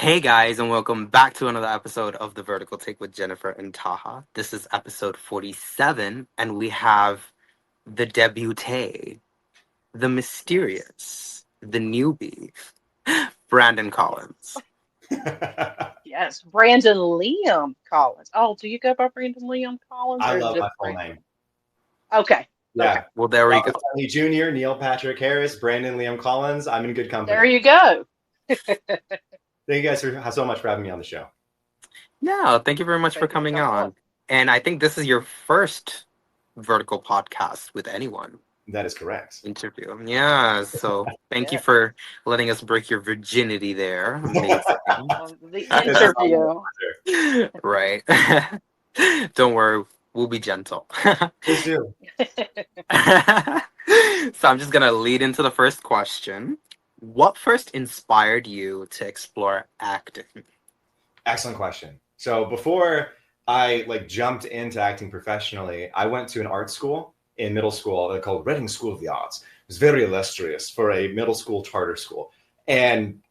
Hey guys, and welcome back to another episode of The Vertical Take with Jennifer and Taha. This is episode 47, and we have the debutante, the mysterious, the newbie, Brandon Collins. Yes, Brandon Liam Collins. Oh, do you go by Brandon Liam Collins I or love just my full Brandon? name. Okay, okay. Yeah. Well, there we go. Robert Downey Jr., Neil Patrick Harris, Brandon Liam Collins. I'm in good There company. you go. Thank you guys so much for having me on the show. Yeah, thank you very much for Thank you for coming coming on. on. And I think this is your first vertical podcast with anyone That is correct. interview. Yeah, so thank you Yes. for letting us break your virginity there. Amazing. The It's an interview. honor. Right. Don't worry, we'll be gentle. Please do. So I'm just gonna lead into the first question. What first inspired you to explore acting? Excellent question. So before I jumped into acting professionally, I went to an art school in middle school called Reading School of the Arts. It was very illustrious for a middle school charter school. And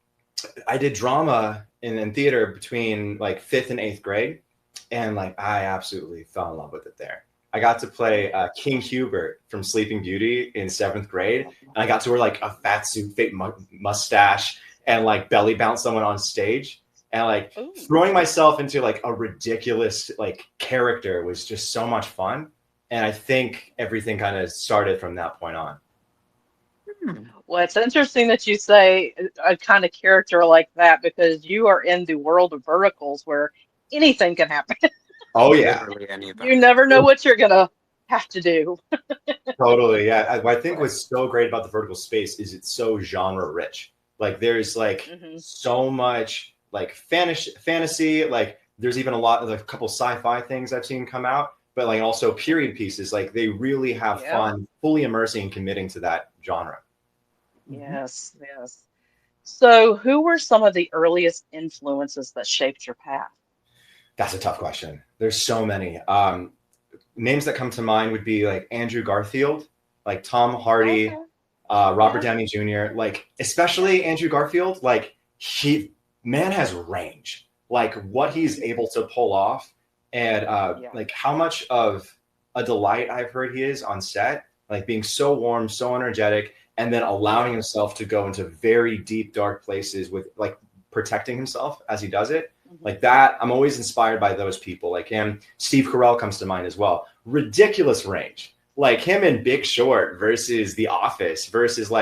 I did drama in theater between fifth and eighth grade. And I absolutely fell in love with it there. I got to play King Hubert from Sleeping Beauty in seventh grade. And I got to wear a fat suit, fake mustache, and belly bounce someone on stage. And Ooh. throwing myself into a ridiculous character was just so much fun. And I think everything kind of started from that point on. Well, it's interesting that you say a kind of character like that because you are in the world of verticals where anything can happen. Oh yeah, Literally any of You them. never know what you're gonna have to do. totally. Yeah, I think what's so great about the vertical space is it's so genre rich. There's Hmm. so much fantasy. There's even a couple sci-fi things I've seen come out, but also period pieces. They really have Yeah. fun, fully immersing and committing to that genre. Yes, yes. So, who were some of the earliest influences that shaped your path? That's a tough question. There's so many. Names that come to mind would be Andrew Garfield, Tom Hardy, Okay. Robert Yeah. Downey Jr. Especially Andrew Garfield. He man has range. What he's able to pull off, and Yeah. how much of a delight I've heard he is on set. Being so warm, so energetic, and then allowing himself to go into very deep, dark places with protecting himself as he does it. Mhm. That, I'm always inspired by those people. Like him, Steve Carell comes to mind as well. Ridiculous range. Him in Big Short versus The Office versus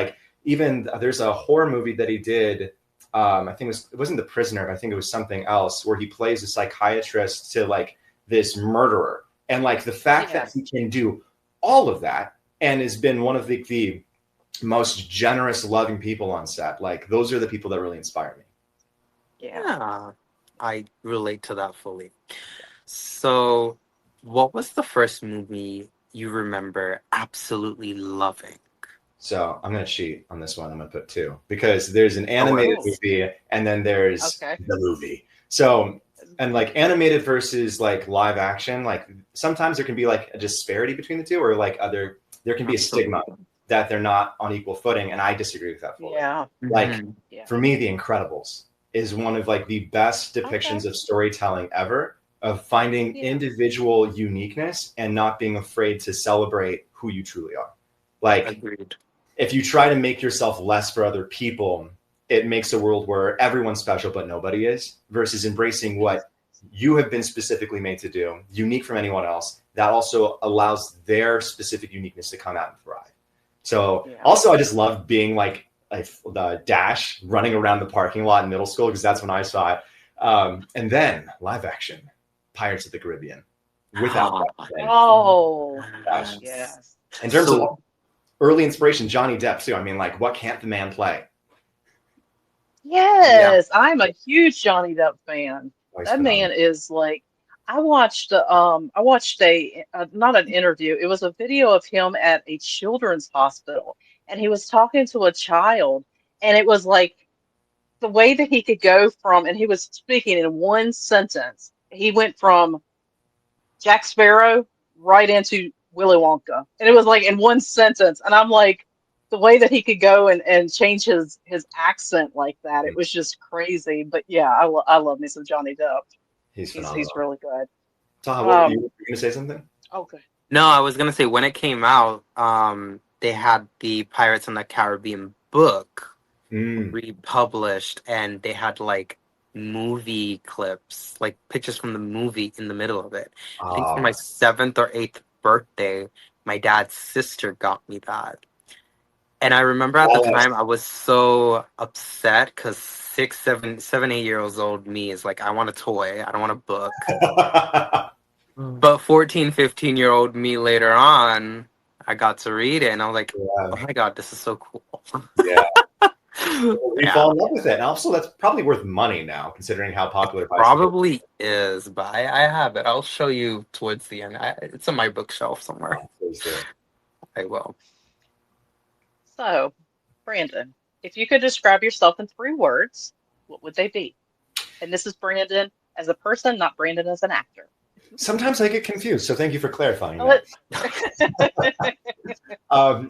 even there's a horror movie that he did. I think it wasn't The Prisoner, but I think it was something else where he plays a psychiatrist to this murderer. And the fact that Yes. he can do all of that and has been one of the most generous, loving people on set. Those are the people that really inspire me. Yeah. Yeah, I relate to that fully. So, what was the first movie you remember absolutely loving? So I'm going to cheat on this one. I'm going to put two because there's an No animated worries. movie and then there's Okay. the movie. So, and animated versus live action, sometimes there can be a disparity between the two or there can be a stigma Absolutely. that they're not on equal footing. And I disagree with that fully. Yeah. Mhm. Yeah. For me, The Incredibles is one of the best depictions Okay. of storytelling ever, of finding Yeah. individual uniqueness and not being afraid to celebrate who you truly are. Agreed. If you try to make yourself less for other people, it makes a world where everyone's special but nobody is, versus embracing what you have been specifically made to do, unique from anyone else. That also allows their specific uniqueness to come out and thrive. So Yeah. also I just love being the Dash running around the parking lot in middle school because that's when I saw it. And then live action, Pirates of the Caribbean, without question. Oh, Gosh. yes. In terms of So, early inspiration, Johnny Depp too. I mean, what can't the man play? Yes, I'm a huge Johnny Depp fan. Oh, he's That phenomenal. man is I watched a not an interview. It was a video of him at a children's hospital and he was talking to a child and it was the way that he could go from and he was speaking in one sentence. He went from Jack Sparrow right into Willy Wonka. And it was in one sentence and I'm like, the way that he could go and change his accent like that, it was just crazy. But yeah, I love me some Johnny Depp. He's He's phenomenal. really good. Taha, what you Um, were going to say something? okay. No, I was gonna say when it came out, they had the Pirates in the Caribbean book Mm. republished, and they had like movie clips, like pictures from the movie in the middle of it. I think for my 7th or 8th birthday, my dad's sister got me that. And I remember at the Yes. time I was so upset because 6, 7, 8 years old me is like, I want a toy, I don't want a book. But 14, 15-year-old me later on, I got to read it and I was like, Yeah. oh my God, this is so cool. Yeah. We Yeah, fall in love with it. And also, that's probably worth money now, considering how popular bicycles probably is, but I have it. I'll show you towards the end. It's on my bookshelf somewhere. are. Please do. I will. So, Brandon, if you could describe yourself in 3 words, what would they be? And this is Brandon as a person, not Brandon as an actor. Sometimes I get confused, so thank you for clarifying Oh, that.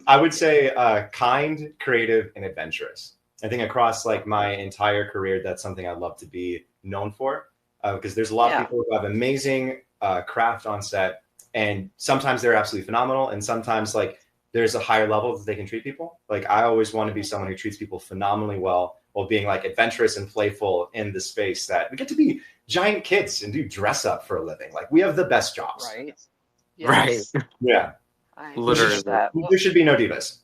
I would say kind, creative, and adventurous. I think across like my entire career, that's something I'd love to be known for. Because there's a lot of yeah, people who have amazing craft on set, and sometimes they're absolutely phenomenal, and sometimes like there's a higher level that they can treat people. Like I always want to be someone who treats people phenomenally well while being like adventurous and playful in the space that we get to be giant kids and do dress up for a living. Like we have the best jobs. right. Right. Yes, Yeah. I Literally. get that. Well, There should be no divas.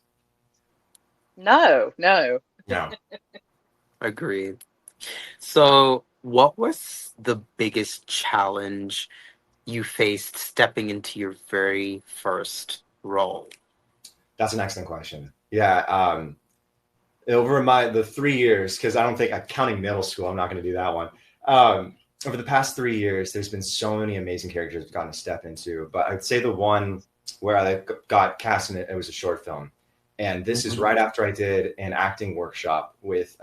no, no. No. Agreed. So, what was the biggest challenge you faced stepping into your very first role? That's an excellent question. Yeah. Over the 3 years, because I don't think I'm counting middle school, I'm not going to do that one. Over the past 3 years, there's been so many amazing characters I've gotten to step into, but I'd say the one where I got cast in it was a short film. And this is right after I did an acting workshop with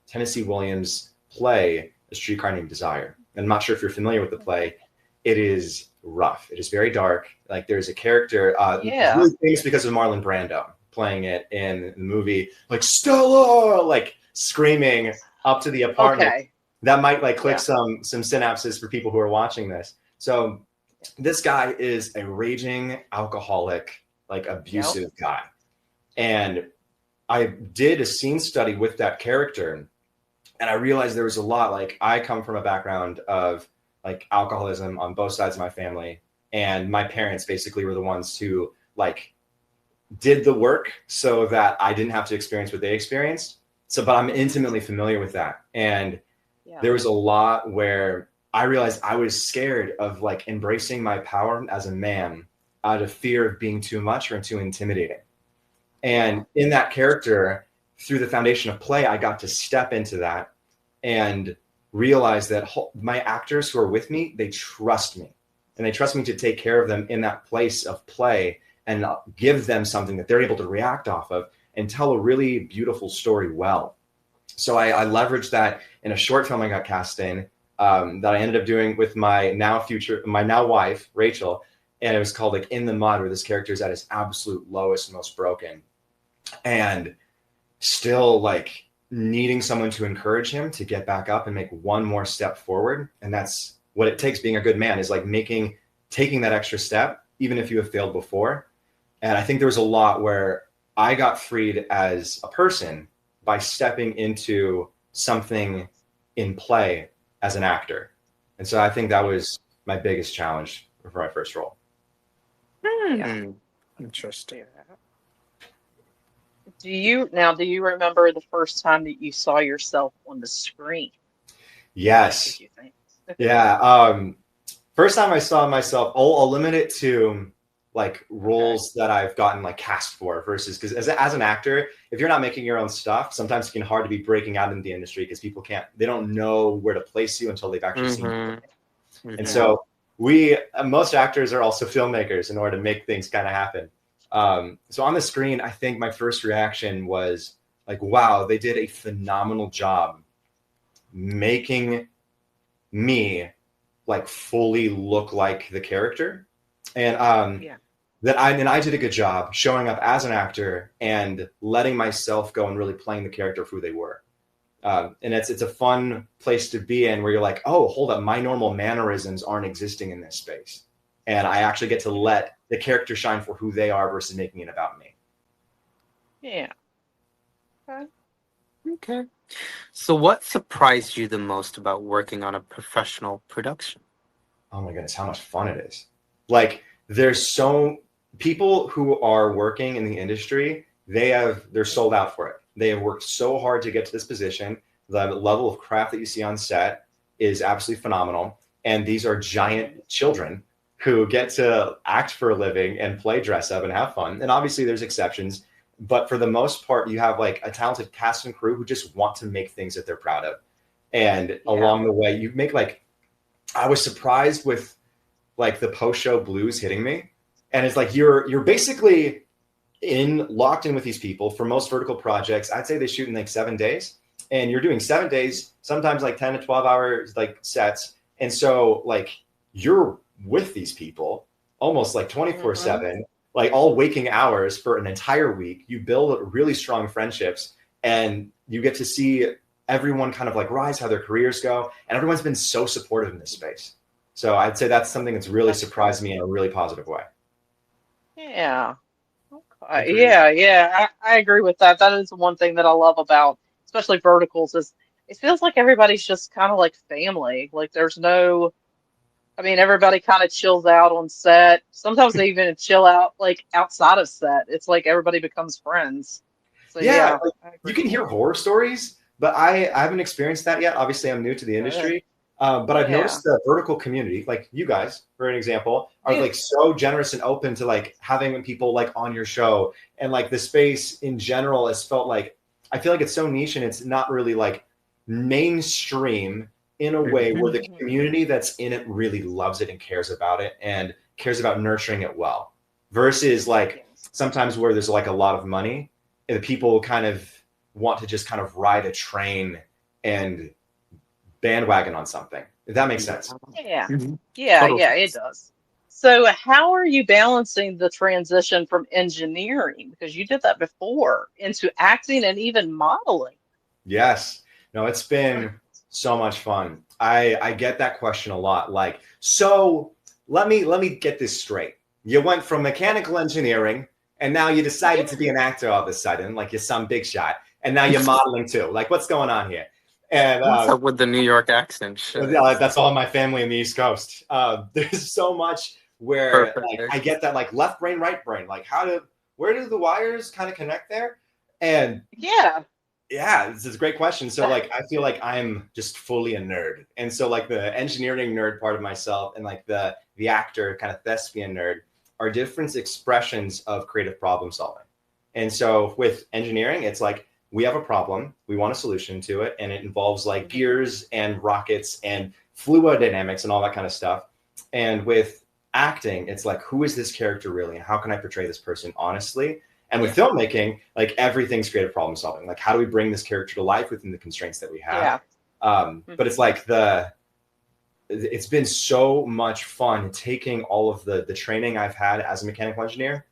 Tennessee Williams' play, A Streetcar Named Desire. And I'm not sure if you're familiar with the play. It is rough. It is very dark. Like there's a character, Yeah. really famous because of Marlon Brando playing it in the movie, like Stella, like screaming up to the apartment. Okay. That might like click Yeah. some synapses for people who are watching this. So this guy is a raging alcoholic, like abusive guy. And I did a scene study with that character, and I realized there was a lot. Like I come from a background of like alcoholism on both sides of my family, and my parents basically were the ones who like did the work so that I didn't have to experience what they experienced. So, but I'm intimately familiar with that. And there was a lot where I realized I was scared of like embracing my power as a man out of fear of being too much or too intimidating. And in that character, through the foundation of play, I got to step into that and realize that my actors who are with me, they trust me. And they trust me to take care of them in that place of play and give them something that they're able to react off of and tell a really beautiful story well. So I leveraged that in a short film I got cast in that I ended up doing with my now wife, Rachel. And it was called like In the Mud, where this character is at his absolute lowest and most broken. And still like needing someone to encourage him to get back up and make one more step forward. And that's what it takes being a good man, is like taking that extra step, even if you have failed before. And I think there was a lot where I got freed as a person by stepping into something in play as an actor. And so I think that was my biggest challenge for my first role. Interesting. Do you remember the first time that you saw yourself on the screen? Yes. What did you think? Yeah. First time I saw myself, I'll limit it to like roles that I've gotten like cast for versus because as an actor, if you're not making your own stuff, sometimes it can hard to be breaking out in the industry because people they don't know where to place you until they've actually seen you. And so most actors are also filmmakers in order to make things kind of happen. So on the screen, I think my first reaction was like, wow, they did a phenomenal job making me like fully look like the character. And that I did a good job showing up as an actor and letting myself go and really playing the character for who they were. And it's a fun place to be in where you're like, oh, hold up, my normal mannerisms aren't existing in this space. And I actually get to let the character shine for who they are versus making it about me. Yeah. Okay. Okay. So, what surprised you the most about working on a professional production? Oh my goodness, how much fun it is. Like there's so people who are working in the industry, they're sold out for it. They have worked so hard to get to this position. The level of craft that you see on set is absolutely phenomenal. And these are giant children who get to act for a living and play dress up and have fun. And obviously there's exceptions, but for the most part, you have like a talented cast and crew who just want to make things that they're proud of. And Yeah. along the way, you make like I was surprised with like the post-show blues hitting me. And it's like you're basically locked in with these people for most vertical projects. I'd say they shoot in like 7 days. And you're doing 7 days, sometimes like 10 to 12 hours like sets. And so like you're with these people almost like Hmm. 24/7, like all waking hours for an entire week. You build really strong friendships and you get to see everyone kind of like rise, how their careers go. And everyone's been so supportive in this space. So I'd say that's something that's really That's great. surprised me in a really positive way. Yeah. Okay. Agreed. Yeah, yeah. I agree with that. That is the one thing that I love about especially verticals is it feels like everybody's just kind of like family. Like there's no, I mean, everybody kind of chills out on set. Sometimes they even chill out like outside of set. It's like everybody becomes friends. So Yeah, yeah, like, I you agree. can hear horror stories, but I haven't experienced that yet. Obviously, I'm new to the Good. industry, but I've Yeah. noticed the vertical community, like you guys, for an example, are Yeah. like so generous and open to like having people like on your show, and like the space in general has felt like I feel like it's so niche and it's not really like mainstream in a way where Mhm. the Hmm. community that's in it really loves it and cares about it and cares about nurturing it well, versus like Yes. sometimes where there's like a lot of money and the people kind of want to just kind of ride a train and bandwagon on something. If that makes Yeah. sense. Yeah. Mhm. Yeah, Total yeah, it sense. does. So how are you balancing the transition from engineering, because you did that before, into acting and even modeling? Yes. No, it's been so much fun. I get that question a lot. Like, so let me get this straight. You went from mechanical engineering and now you decided to be an actor all of a sudden, like you're some big shot, and now you're modeling too. Like, what's going on here? And What's up with the New York accent? Shit. that's all my family in the East Coast. There's so much where like I Perfect. get that like left brain, right brain. Like where do the wires kind of connect there? And Yeah. yeah, this is a great question. So like I feel like I'm just fully a nerd. And so like the engineering nerd part of myself and like the actor kind of thespian nerd are different expressions of creative problem solving. And so with engineering, it's like we have a problem, we want a solution to it, and it involves like Hmm. gears and rockets and fluid dynamics and all that kind of stuff. And with acting, it's like who is this character really and how can I portray this person honestly? And with Yeah. filmmaking, like everything's creative problem solving. Like, how do we bring this character to life within the constraints that we have? Yeah. But it's Hmm. like it's been so much fun taking all of the training I've had as a mechanical engineer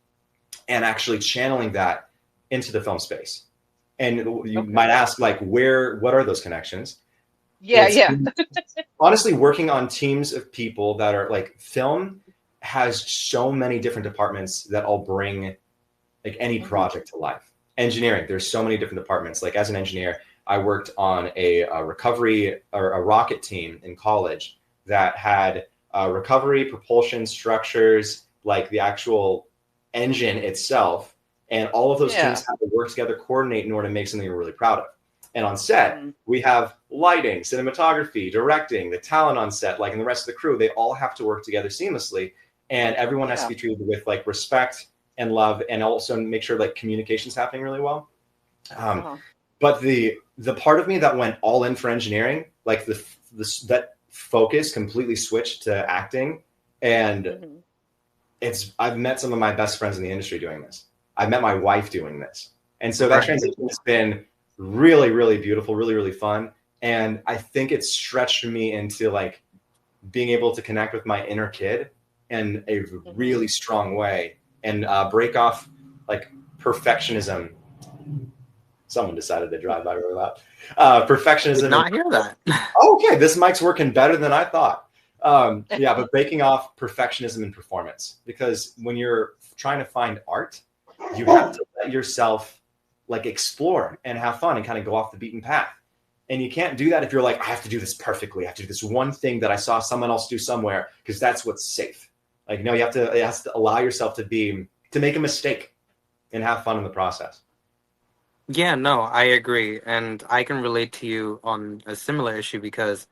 and actually channeling that into the film space. And you Okay. might ask, like, what are those connections? Yeah, It's yeah. honestly working on teams of people that are like film has so many different departments that all bring like any Hmm. project to life. Engineering, there's so many different departments. Like as an engineer, I worked on a recovery or a rocket team in college that had recovery, propulsion structures, like the actual engine itself. And all of those Yeah. teams have to work together, coordinate in order to make something you're really proud of. And on set, Hmm. we have lighting, cinematography, directing, the talent on set, like and the rest of the crew, they all have to work together seamlessly. And everyone has to Yeah. be treated with like respect and love, and also make sure like communication's happening really well. Um, Uh-huh. but the part of me that went all in for engineering, like that focus completely switched to acting, and Hmm. I've met some of my best friends in the industry doing this. I've met my wife doing this, and so that Right. transition has been really really beautiful, really really fun, and I think it's stretched me into like being able to connect with my inner kid in a Hmm. really strong way and break off like perfectionism. Someone decided to drive by really loud. Did Perfectionism and not hear that. okay, this mic's working better than I thought. Yeah, but breaking off perfectionism and performance, because when you're trying to find art, you have to let yourself like explore and have fun and kind of go off the beaten path. And you can't do that if you're like, I have to do this perfectly. I have to do this one thing that I saw someone else do somewhere because that's what's safe. Like, no, it has to allow yourself to make a mistake and have fun in the process. Yeah, no, I agree. And I can relate to you on a similar issue because,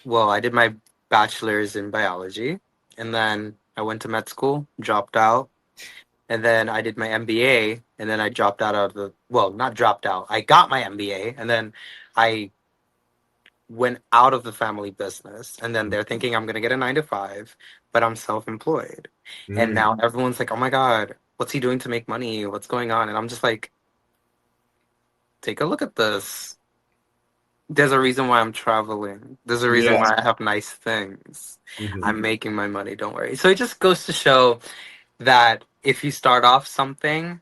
well, I did my bachelor's in biology and then I went to med school, dropped out, and then I did my MBA and then I dropped out of the, well, not dropped out. I got my MBA and then I went out of the family business and then they're thinking I'm going to get a 9 to 5, but I'm self-employed. And now everyone's like, "Oh my God, what's he doing to make money? What's going on?" And I'm just like, take a look at this. There's a reason why I'm traveling. There's a reason Yeah. why I have nice things. Mhm. I'm making my money, don't worry. So it just goes to show that if you start off something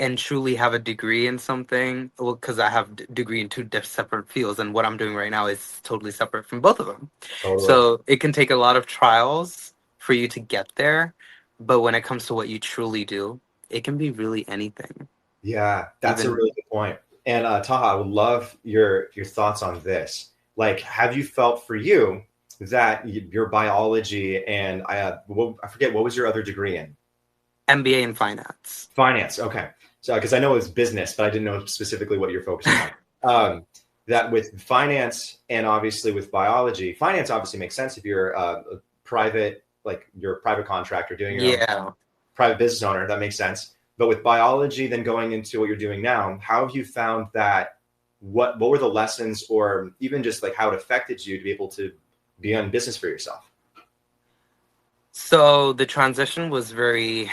and truly have a degree in something, well, because I have degree in two separate fields, and what I'm doing right now is totally separate from both of them. Totally. So it can take a lot of trials for you to get there, but when it comes to what you truly do, it can be really anything. Yeah, that's a really good point. And Taha, I would love your thoughts on this. Like, have you felt for you that your biology and I forget, what was your other degree in? MBA in finance. Finance. Okay. So, because I know it's business, but I didn't know specifically what you're focusing on. That with finance and obviously with biology, finance obviously makes sense if you're a private, like you're a private contractor doing your own private business owner. That makes sense. But with biology, then going into what you're doing now, how have you found that? What were the lessons, or even just like how it affected you to be able to be on business for yourself? So the transition was very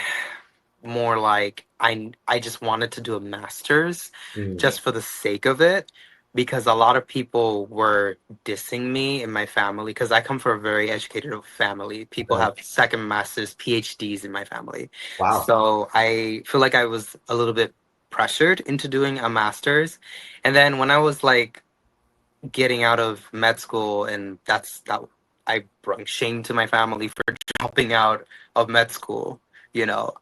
more like I just wanted to do a master's just for the sake of it, because a lot of people were dissing me in my family because I come from a very educated family. People have second masters, PhDs in my family. Wow. So I feel like I was a little bit pressured into doing a master's. And then when I was like getting out of med school, and that I brought shame to my family for dropping out of med school. You know,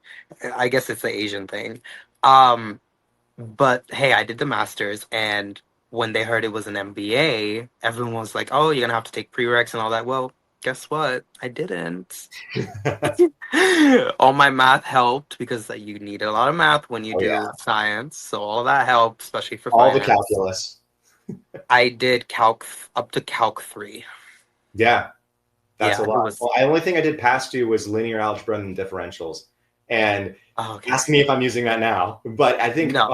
I guess it's the Asian thing. But hey, I did the master's, and when they heard it was an MBA, everyone was like, "Oh, you're gonna have to take prereqs and all that." Well, guess what? I didn't. All my math helped because you need a lot of math when you do science, so all that helped, especially for all finance. the calculus. I did calc up to calc 3. Yeah, that's a lot. Was... Well, the only thing I did past due was linear algebra and differentials. And ask me if I'm using that now. But I think no,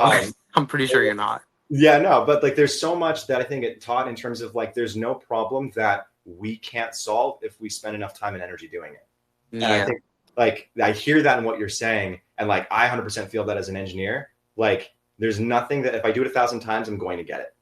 I'm pretty sure you're not. Yeah, no, but like there's so much that I think it taught in terms of like there's no problem that we can't solve if we spend enough time and energy doing it. And I think like I hear that in what you're saying, and like I 100% feel that as an engineer. Like there's nothing that if I do it 1,000 times, I'm going to get it.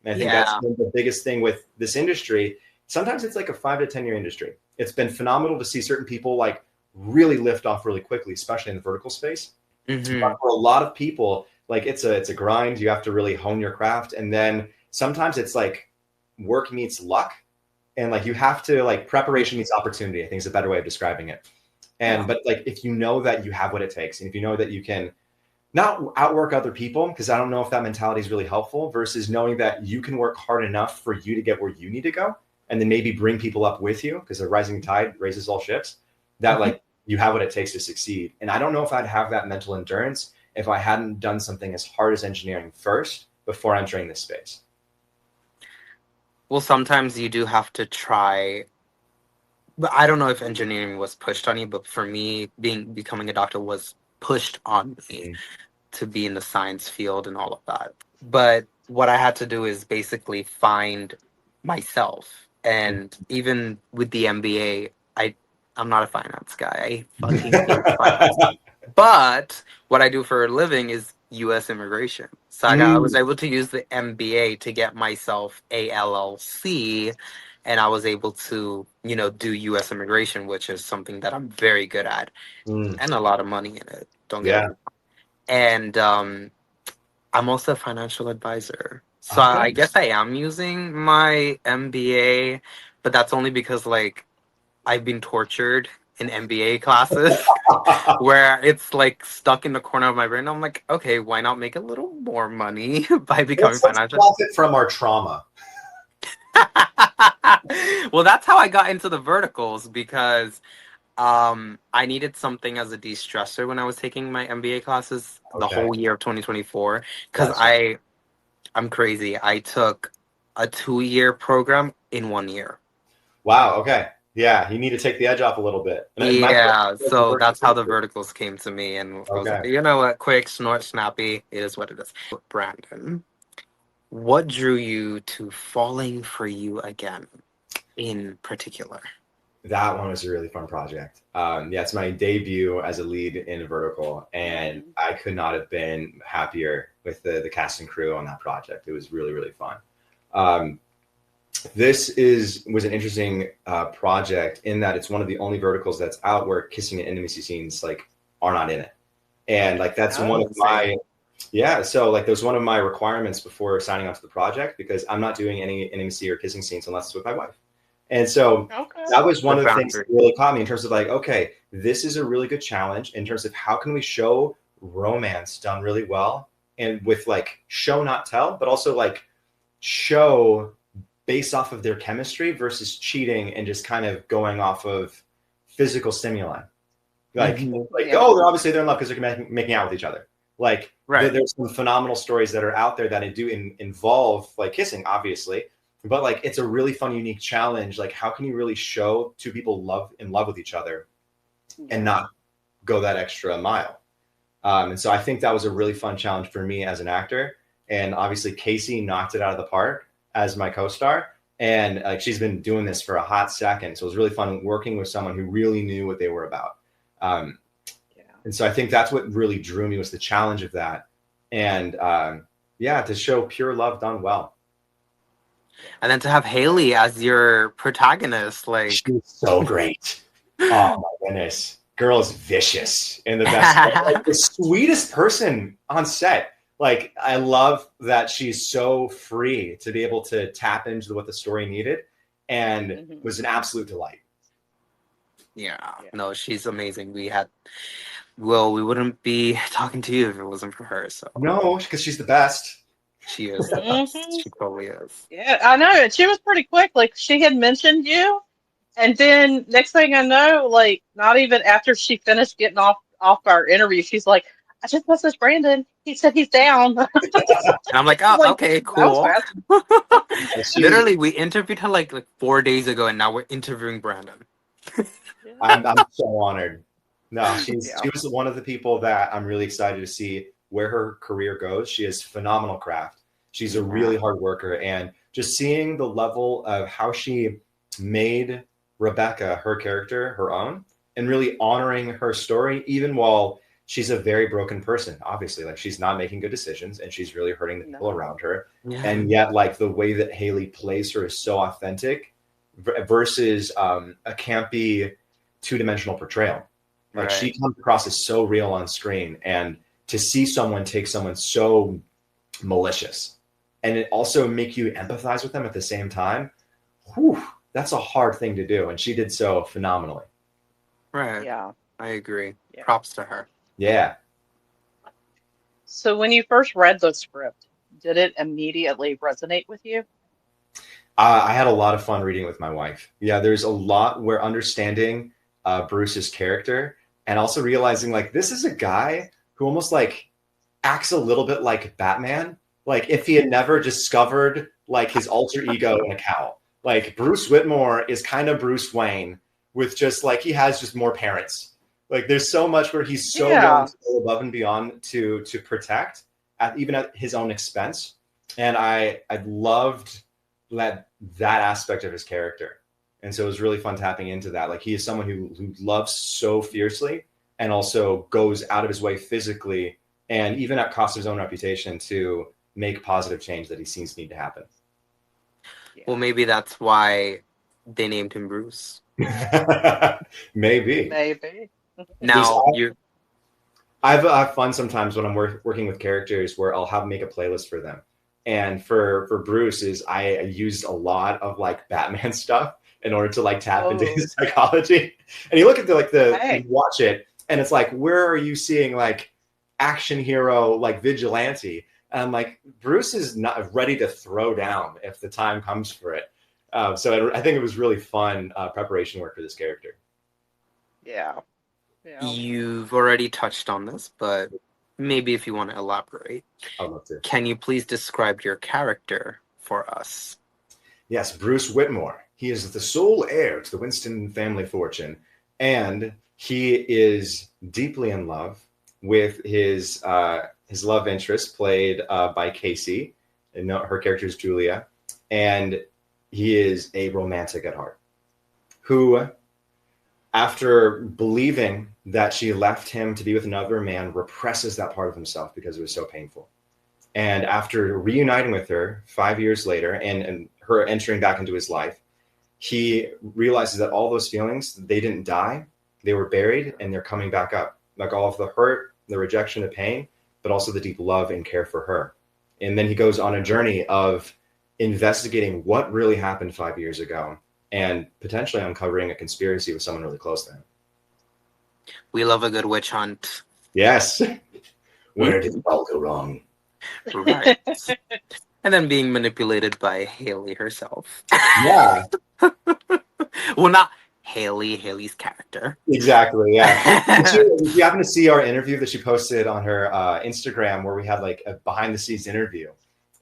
And I think that's the biggest thing with this industry. Sometimes it's like a 5 to 10 year industry. It's been phenomenal to see certain people like really lift off really quickly, especially in the vertical space. But for a lot of people, like it's a grind. You have to really hone your craft. And then sometimes it's like work meets luck. And like you have to like preparation meets opportunity, I think is a better way of describing it. And but like if you know that you have what it takes, and if you know that you can not outwork other people, because I don't know if that mentality is really helpful, versus knowing that you can work hard enough for you to get where you need to go, and then maybe bring people up with you, because a rising tide raises all ships, that like you have what it takes to succeed. And I don't know if I'd have that mental endurance if I hadn't done something as hard as engineering first before entering this space. Well, sometimes you do have to try. But I don't know if engineering was pushed on you, but for me, becoming a doctor was pushed on me to be in the science field and all of that. But what I had to do is basically find myself. And even with the MBA, I'm not a finance guy. I fucking hate finance. But what I do for a living is U.S. immigration. So I was able to use the MBA to get myself a LLC and I was able to, do U.S. immigration, which is something that I'm very good at, Mm, and a lot of money in it. Don't get me yeah. wrong. And I'm also a financial advisor. So Okay. I guess I am using my MBA, but that's only because like I've been tortured in MBA classes where it's like stuck in the corner of my brain. I'm like, okay, why not make a little more money by becoming Let's financial? profit from our trauma. Well, that's how I got into the verticals because I needed something as a de-stressor when I was taking my MBA classes the Okay. whole year of 2024 because Gotcha. I'm crazy. I took a 2-year program in 1 year. Wow. Okay. Yeah. You need to take the edge off a little bit. And my Yeah, was the so vertical that's how too. the verticals came to me, and I was like, Okay. you know what, quick, snort, snappy, it is what it is. Brandon, what drew you to Falling for You Again in particular? That one was a really fun project. Yeah, it's my debut as a lead in Vertical, and Mhm. I could not have been happier with the cast and crew on that project. It was really, really fun. Um, this was an interesting project in that it's one of the only verticals that's out where kissing and intimacy scenes like are not in it, and like that's one Oh, of Insane. my yeah. So like that was one of my requirements before signing on to the project because I'm not doing any intimacy or kissing scenes unless it's with my wife. And so okay. that was one Good of the things that boundary. really caught me in terms of like, okay, this is a really good challenge in terms of how can we show romance done really well and with like show not tell, but also like show based off of their chemistry versus cheating and just kind of going off of physical stimuli. Hmm. Like Yeah. oh, they're in love because they're making out with each other. Like Right. there's some phenomenal stories that are out there that do involve like kissing, obviously, but like it's a really fun, unique challenge. Like how can you really show two people in love with each other and Yeah. not go that extra mile? And so I think that was a really fun challenge for me as an actor. And obviously Casey knocked it out of the park as my co-star. And like she's been doing this for a hot second. So it was really fun working with someone who really knew what they were about. Um, Yeah. and so I think that's what really drew me was the challenge of that. And yeah, to show pure love done well. Yeah. And then to have Haley as your protagonist, like, She's so great. Oh my goodness. Girl is vicious in the best way. Like the sweetest person on set. Like I love that she's so free to be able to tap into what the story needed and Mhm. was an absolute delight. yeah, Yeah. no, she's amazing. Well, we wouldn't be talking to you if it wasn't for her. So No, because she's the best. she is the best. Mhm. She totally is. Yeah, I know. And she was pretty quick. Like she had mentioned you, and then next thing I know, like not even after she finished getting off our interview, she's like, "I just messaged Brandon. He said he's down." And I'm like, I'm oh, like, okay, that was cool. fast. She, Literally, we interviewed her like 4 days ago, and now we're interviewing Brandon. Yeah. I'm so honored. No, Yeah. she was one of the people that I'm really excited to see where her career goes. She has phenomenal craft. She's a Yeah. really hard worker, and just seeing the level of how she made Rebecca, her character, her own, and really honoring her story, even while she's a very broken person. Obviously, like she's not making good decisions, and she's really hurting the people No. around her. Yeah. And yet, like the way that Haley plays her is so authentic versus a campy two-dimensional portrayal. Like she Right. comes across as so real on screen, and to see someone take someone so malicious and it also make you empathize with them at the same time, whew, that's a hard thing to do, and she did so phenomenally. Right. Yeah. I agree. Yeah. Props to her. Yeah, So when you first read the script, did it immediately resonate with you? I had a lot of fun reading with my wife. Yeah, there's a lot where understanding Bruce's character and also realizing like this is a guy who almost like acts a little bit like Batman. Like if he had never discovered like his alter ego in a cowl. Like Bruce Whitmore is kind of Bruce Wayne with just like he has just more parents. Like there's so much where he's so willing Yeah. to go above and beyond to protect even at his own expense. And I loved that aspect of his character. And so it was really fun tapping into that. Like he is someone who loves so fiercely and also goes out of his way physically and even at cost of his own reputation to make positive change that he seems to need to happen. Yeah. Well, maybe that's why They named him Bruce. Maybe. Maybe. Now you. I've fun sometimes when I'm working with characters where I'll have make a playlist for them. And for Bruce is I used a lot of like Batman stuff in order to like tap into Oh, his psychology. And you look at you okay. watch it and it's like, where are you seeing like action hero, like vigilante? And I'm like, Bruce is not ready to throw down if the time comes for it. I think it was really fun preparation work for this character. Yeah. Yeah. You've already touched on this, but maybe if you want to elaborate, I'd love to. can you please describe your character for us? Yes, Bruce Whitmore. He is the sole heir to the Winston family fortune, and he is deeply in love with his love interest, played by Casey, and her character is Julia, and he is a romantic at heart, who, after believing that she left him to be with another man, represses that part of himself because it was so painful. And after reuniting with her 5 years later and her entering back into his life, he realizes that all those feelings, they didn't die. They were buried and they're coming back up. Like all of the hurt, the rejection, the pain, but also the deep love and care for her. And then he goes on a journey of investigating what really happened 5 years ago and potentially uncovering a conspiracy with someone really close to him. We love a good witch hunt. Yes. Where did it all go wrong? Right. And then being manipulated by Haley herself. Yeah. Well, not Haley, Haley's character. Exactly, yeah. If you happen to see our interview that she posted on her Instagram where we had like a behind the scenes interview,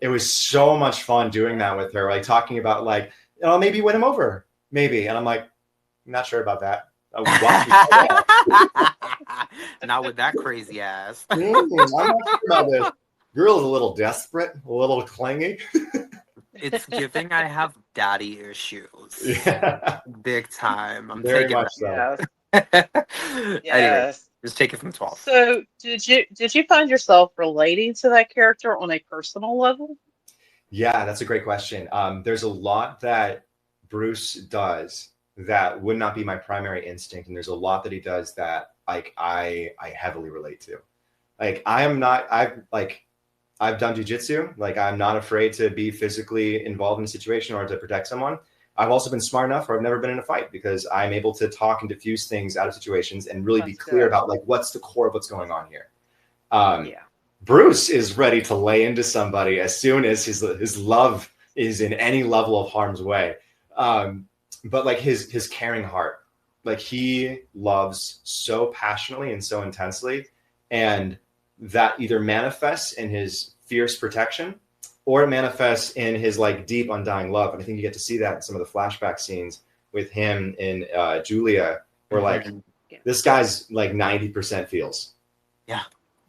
it was so much fun doing that with her, like talking about like, maybe win him over, maybe. And I'm like, I'm not sure about that. Not with that crazy ass. I'm not sure about this. Girl's a little desperate, a little clingy. It's giving I have daddy issues. Yeah. Big time. I'm Very taking much so. that. Yes. Anyway, just take it from 12. So, did you find yourself relating to that character on a personal level? Yeah, that's a great question. There's a lot that Bruce does that would not be my primary instinct, and there's a lot that he does that like I heavily relate to. Like I've done jujitsu. Like I'm not afraid to be physically involved in a situation or to protect someone. I've also been smart enough where I've never been in a fight because I'm able to talk and diffuse things out of situations and really be clear about like what's the core of what's going on here. Yeah. Bruce is ready to lay into somebody as soon as his love is in any level of harm's way. But like his caring heart, like he loves so passionately and so intensely, and that either manifests in his fierce protection or it manifests in his like deep undying love. And I think you get to see that in some of the flashback scenes with him and Julia, where like this guy's like 90% feels. Yeah.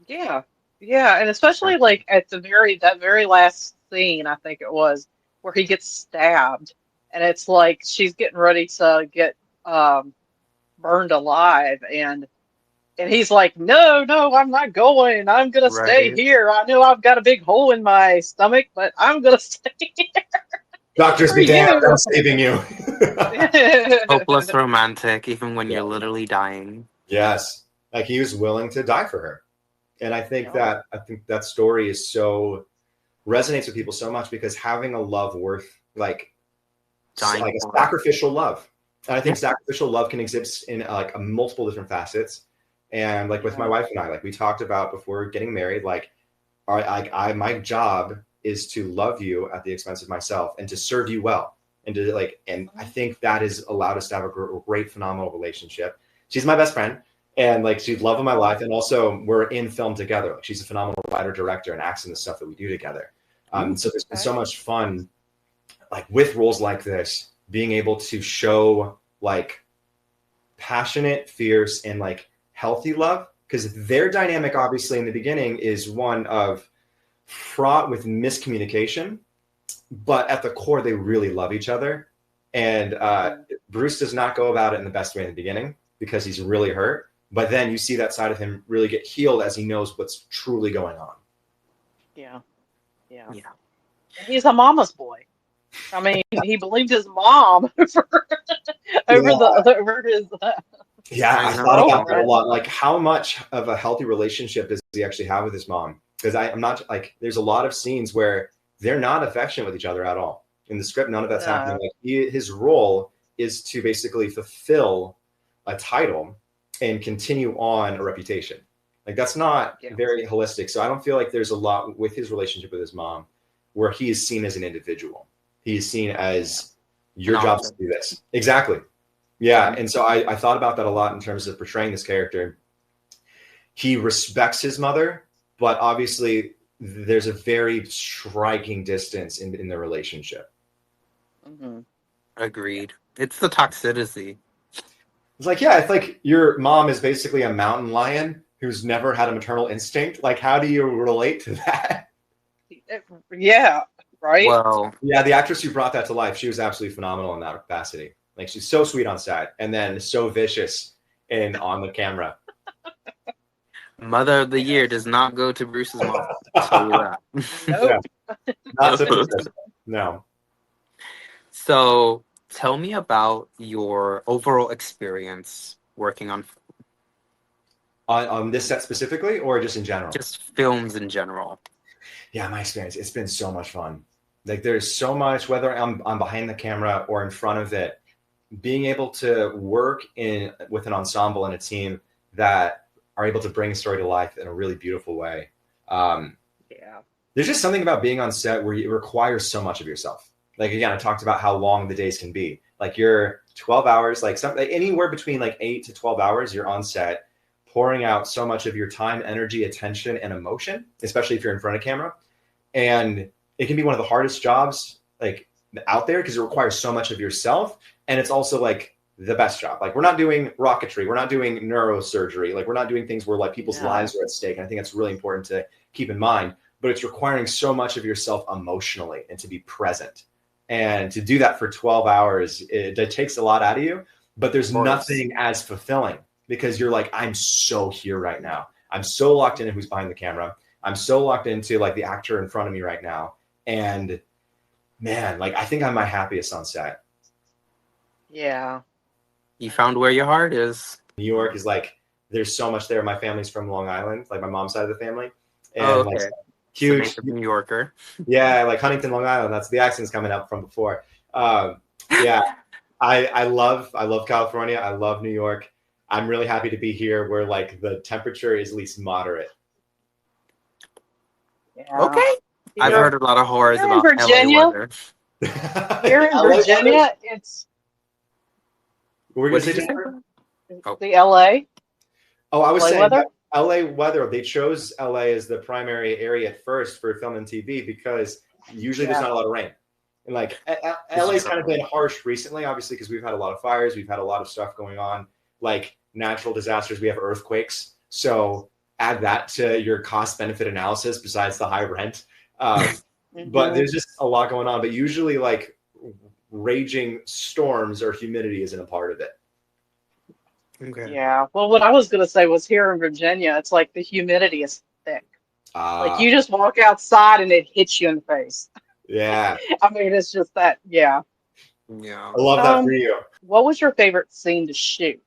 Yeah. Yeah. And especially like at that very last scene, I think it was, where he gets stabbed and it's like she's getting ready to get burned alive and he's like, no, I'm not going. I'm gonna stay Right. here. I know I've got a big hole in my stomach, but I'm gonna stay here. Doctors For be damned, you. I'm saving you. Hopeless romantic, even when Yeah. you're literally dying. Yes. Like he was willing to die for her. And I think that story is so resonates with people so much because having a love worth like Dying a for. sacrificial love. And I think sacrificial love can exist in like a multiple different facets. And like with my wife and I, like we talked about before getting married, like my job is to love you at the expense of myself and to serve you well. And to like, and I think that has allowed us to have a great, phenomenal relationship. She's my best friend and like she's love of my life. And also we're in film together. Like, she's a phenomenal writer, director, and acts in the stuff that we do together. So there's been so much fun, like with roles like this, being able to show like passionate, fierce, and like healthy love, because their dynamic obviously in the beginning is one of fraught with miscommunication, but at the core they really love each other. And Bruce does not go about it in the best way in the beginning because he's really hurt, but then you see that side of him really get healed as he knows what's truly going on. Yeah. And he's a mama's boy. I mean, he believed his mom Yeah. over his Yeah, I I thought know. about that a girlfriend. lot. Like, how much of a healthy relationship does he actually have with his mom? Because I'm not like, there's a lot of scenes where they're not affectionate with each other at all. In the script, none of that's happening. No. Like, his role is to basically fulfill a title and continue on a reputation. Like, that's not Yeah. very holistic. So I don't feel like there's a lot with his relationship with his mom where he is seen as an individual. He is seen as your job is No. to do this. Exactly. Yeah, and so I thought about that a lot in terms of portraying this character. He respects his mother, but obviously there's a very striking distance in the relationship. Hmm. Agreed. It's the toxicity. It's like, yeah, it's like your mom is basically a mountain lion who's never had a maternal instinct. Like, how do you relate to that? Yeah, right? Well, Yeah, the actress who brought that to life, she was absolutely phenomenal in that capacity. Like, she's so sweet on set and then so vicious in on the camera. Mother of the Year does not go to Bruce's mom. I'll tell you that. Yeah, Nope. not so consistent. No. So tell me about your overall experience working on On this set specifically, or just in general? just films in general. Yeah, my experience, it's been so much fun. Like, there's so much, whether I'm behind the camera or in front of it, being able to work in with an ensemble and a team that are able to bring a story to life in a really beautiful way. Yeah. There's just something about being on set where it requires so much of yourself. Like, again, I talked about how long the days can be. Like, you're 12 hours, like anywhere between like 8 to 12 hours, you're on set pouring out so much of your time, energy, attention, and emotion, especially if you're in front of camera. And it can be one of the hardest jobs like out there because it requires so much of yourself. And it's also like the best job. Like, we're not doing rocketry, we're not doing neurosurgery, like we're not doing things where like people's No. lives are at stake. And I think that's really important to keep in mind. But it's requiring so much of yourself emotionally and to be present. And to do that for 12 hours, it takes a lot out of you. But there's Of course. nothing as fulfilling because you're like, I'm so here right now. I'm so locked in who's behind the camera. I'm so locked into like the actor in front of me right now. And man, like, I think I'm my happiest on set. Yeah. You found where your heart is. New York is like, there's so much there. My family's from Long Island, like my mom's side of the family. And Oh, like okay. huge, So New Yorker. yeah, like Huntington, Long Island. That's the accent's coming up from before. Yeah, I love California. I love New York. I'm really happy to be here where like the temperature is at least moderate. Yeah. Okay. I've Here, heard a lot of horrors here in about LA Virginia, weather. here in LA weather? Virginia, it's What were you What gonna did say, you Jennifer? Oh. the LA, Oh, I was LA saying weather. LA weather. They chose LA as the primary area at first for film and TV because usually there's Yeah. not a lot of rain. And like It's LA's kind of true. been harsh recently, obviously, because we've had a lot of fires, we've had a lot of stuff going on, like natural disasters, we have earthquakes. So add that to your cost benefit analysis besides the high rent. But Mhm. there's just a lot going on. But usually, like raging storms or humidity isn't a part of it. Okay. Yeah. Well, what I was going to say was here in Virginia, it's like the humidity is thick. Like you just walk outside and it hits you in the face. Yeah, I mean, it's just that. Yeah. Yeah. I love that for you. What was your favorite scene to shoot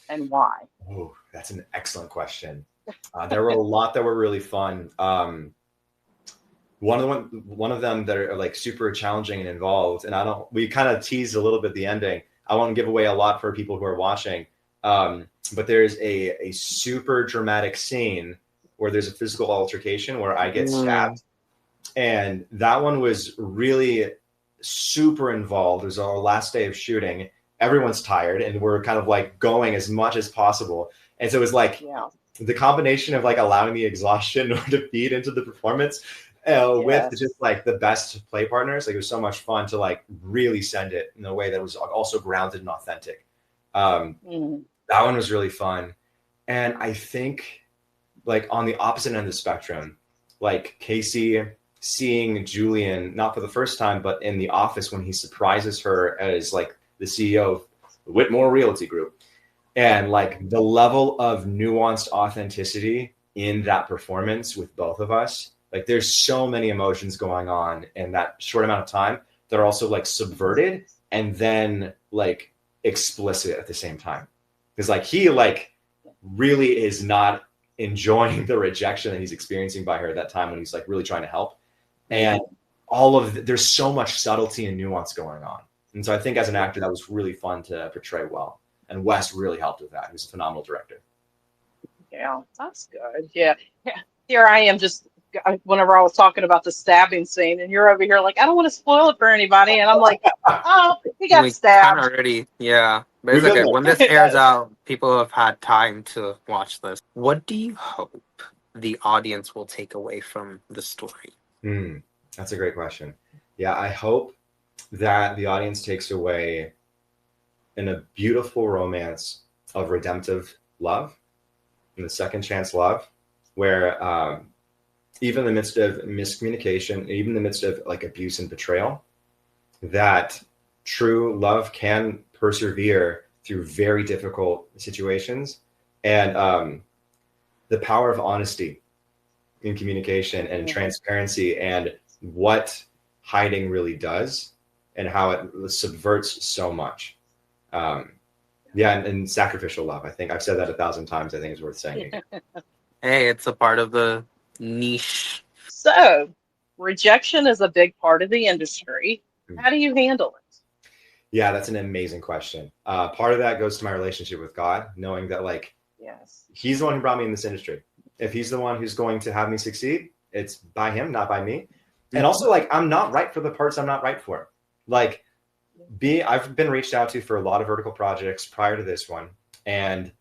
and why? Oh, that's an excellent question. There were a lot that were really fun. One of them that are like super challenging and involved, and we kind of teased a little bit the ending. I won't give away a lot for people who are watching, but there's a super dramatic scene where there's a physical altercation where I get stabbed, and that one was really super involved. It was our last day of shooting. Everyone's tired, and we're kind of like going as much as possible, and so it was like Yeah. the combination of like allowing the exhaustion to feed into the performance with just like the best play partners. Like, it was so much fun to like really send it in a way that was also grounded and authentic. That one was really fun. And I think like on the opposite end of the spectrum, like Casey seeing Julian, not for the first time, but in the office when he surprises her as like the CEO of the Whitmore Realty Group. And like the level of nuanced authenticity in that performance with both of us, like there's so many emotions going on in that short amount of time that are also like subverted and then like explicit at the same time. Because like he like really is not enjoying the rejection that he's experiencing by her at that time when he's like really trying to help. And there's so much subtlety and nuance going on. And so I think as an actor, that was really fun to portray well. And Wes really helped with that. He was a phenomenal director. Yeah, that's good. Yeah. Here I am just whenever I was talking about the stabbing scene, and you're over here like, I don't want to spoil it for anybody. And I'm like, oh, he got We kind stabbed. of already, yeah. But We've it's been okay. When this there. airs out, people have had time to watch this. What do you hope the audience will take away from the story? That's a great question. Yeah, I hope that the audience takes away in a beautiful romance of redemptive love and the second chance love, where even in the midst of miscommunication, even in the midst of like abuse and betrayal, that true love can persevere through very difficult situations. And the power of honesty in communication and transparency, and what hiding really does and how it subverts so much. And sacrificial love. I think I've said that 1,000 times. I think it's worth saying again. Hey, it's a part of the niche. So, rejection is a big part of the industry. How do you handle it? Yeah, that's an amazing question. Part of that goes to my relationship with God, knowing that like, he's the one who brought me in this industry. If he's the one who's going to have me succeed, it's by him, not by me. And also like, I'm not right for the parts I'm not right for. Like I've been reached out to for a lot of vertical projects prior to this one. And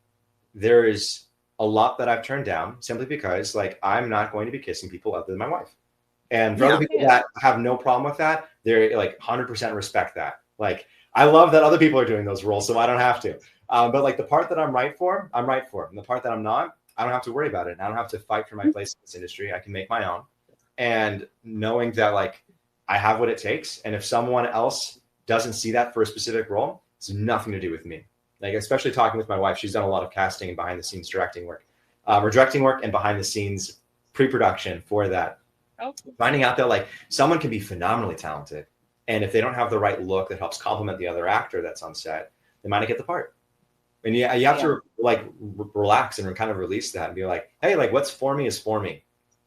there is a lot that I've turned down simply because like, I'm not going to be kissing people other than my wife. And for other people that have no problem with that, they're like 100% respect that. Like, I love that other people are doing those roles, so I don't have to. But like the part that I'm right for, I'm right for. And the part that I'm not, I don't have to worry about it. And I don't have to fight for my place in this industry. I can make my own. And knowing that like I have what it takes. And if someone else doesn't see that for a specific role, it's nothing to do with me. Like, especially talking with my wife, she's done a lot of casting and behind the scenes directing work, and behind the scenes pre-production for that. Finding out that like someone can be phenomenally talented, and if they don't have the right look that helps complement the other actor that's on set, they might not get the part. And you have to like relax and kind of release that and be like, hey, like what's for me is for me.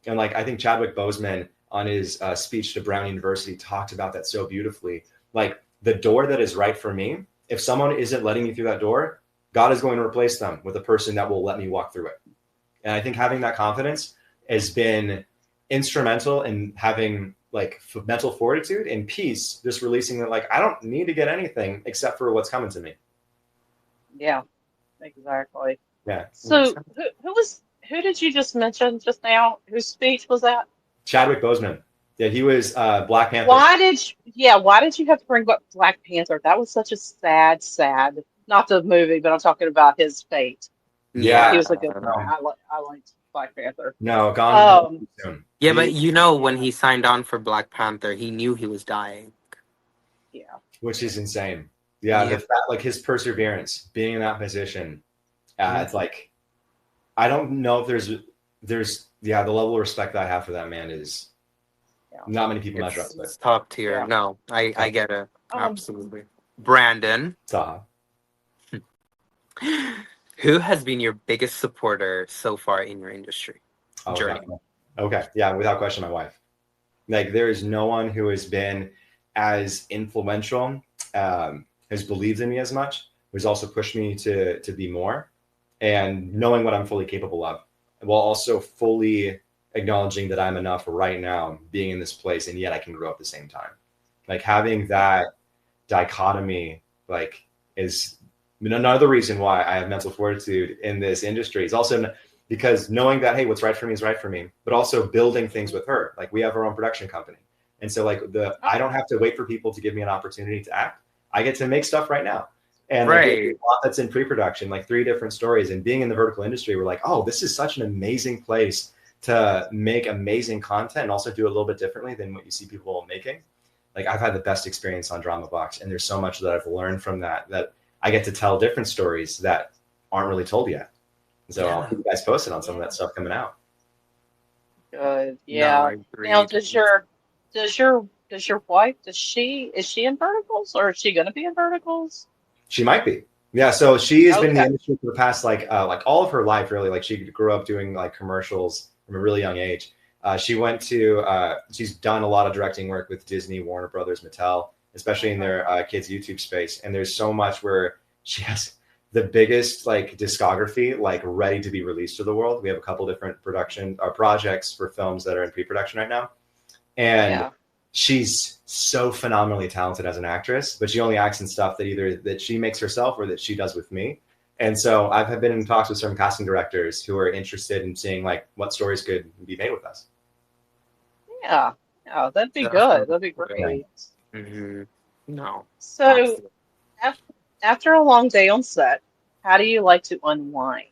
And like, I think Chadwick Boseman on his speech to Brown University talked about that so beautifully. Like the door that is right for me, if someone isn't letting me through that door, God is going to replace them with a person that will let me walk through it. And I think having that confidence has been instrumental in having like mental fortitude and peace, just releasing that like I don't need to get anything except for what's coming to me. Yeah, exactly. Yeah. So who did you just mention just now? Whose speech was that? Chadwick Boseman. Yeah, he was Black Panther. Why did you have to bring up Black Panther? That was such a sad, not the movie, but I'm talking about his fate. Yeah, he was a good guy. I liked Black Panther. No, gone soon. Yeah, but when he signed on for Black Panther, he knew he was dying. Yeah, which is insane. Yeah, the fact, like his perseverance, being in that position, it's like I don't know if there's the level of respect that I have for that man is not many people measure up to. It's top tier. Yeah. No, I get it. Absolutely. Brandon. Taha. Who has been your biggest supporter so far in your industry journey? Okay. Yeah, without question, my wife. Like there is no one who has been as influential, has believed in me as much, who's also pushed me to be more, and knowing what I'm fully capable of, while also fully acknowledging that I'm enough right now being in this place, and yet I can grow at the same time. Like having that dichotomy, like is another reason why I have mental fortitude in this industry. Is also because knowing that, hey, what's right for me is right for me, but also building things with her. Like we have our own production company. And so like I don't have to wait for people to give me an opportunity to act. I get to make stuff right now. And like, a lot that's in pre-production, like 3 different stories, and being in the vertical industry, we're like, oh, this is such an amazing place to make amazing content and also do it a little bit differently than what you see people making. Like I've had the best experience on Drama Box, and there's so much that I've learned from that I get to tell different stories that aren't really told yet. So I'll keep you guys posted on some of that stuff coming out. Good. Yeah. No, now, does your Does your wife, is she in verticals or is she going to be in verticals? She might be. Yeah, so she has been in the Okay. industry for the past like all of her life, really. Like she grew up doing like commercials from a really young age. She's done a lot of directing work with Disney, Warner Brothers, Mattel, especially in their kids YouTube space. And there's so much where she has the biggest like discography like ready to be released to the world. We have a couple different production projects for films that are in pre-production right now, and Yeah. she's so phenomenally talented as an actress, but she only acts in stuff that either that she makes herself or that she does with me. And so I've been in talks with some casting directors who are interested in seeing like what stories could be made with us. Yeah. Yeah, that'd be good. That'd be Definitely. great. Mm-hmm. No, So absolutely. af after a long day on set, how do you like to unwind?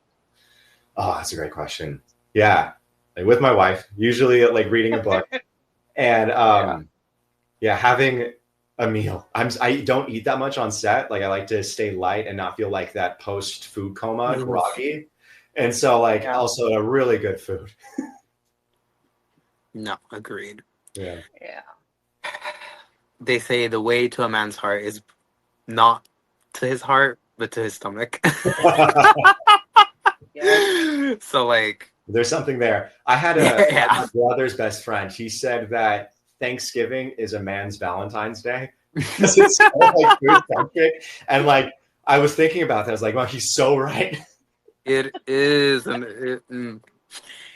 Oh, that's a great question. Yeah, like with my wife, usually like reading a book and Yeah. yeah, having a meal. I don't eat that much on set. Like I like to stay light and not feel like that post food coma Oof. groggy. And so like Yeah. also a really good food. No, agreed. Yeah. Yeah. They say the way to a man's heart is not to his heart, but to his stomach. Yes. So like, There's something there. I had yeah. my brother's best friend. He said that Thanksgiving is a man's Valentine's Day because it's so like food centric. And like I was thinking about that. I was like, well, he's so right. It is, and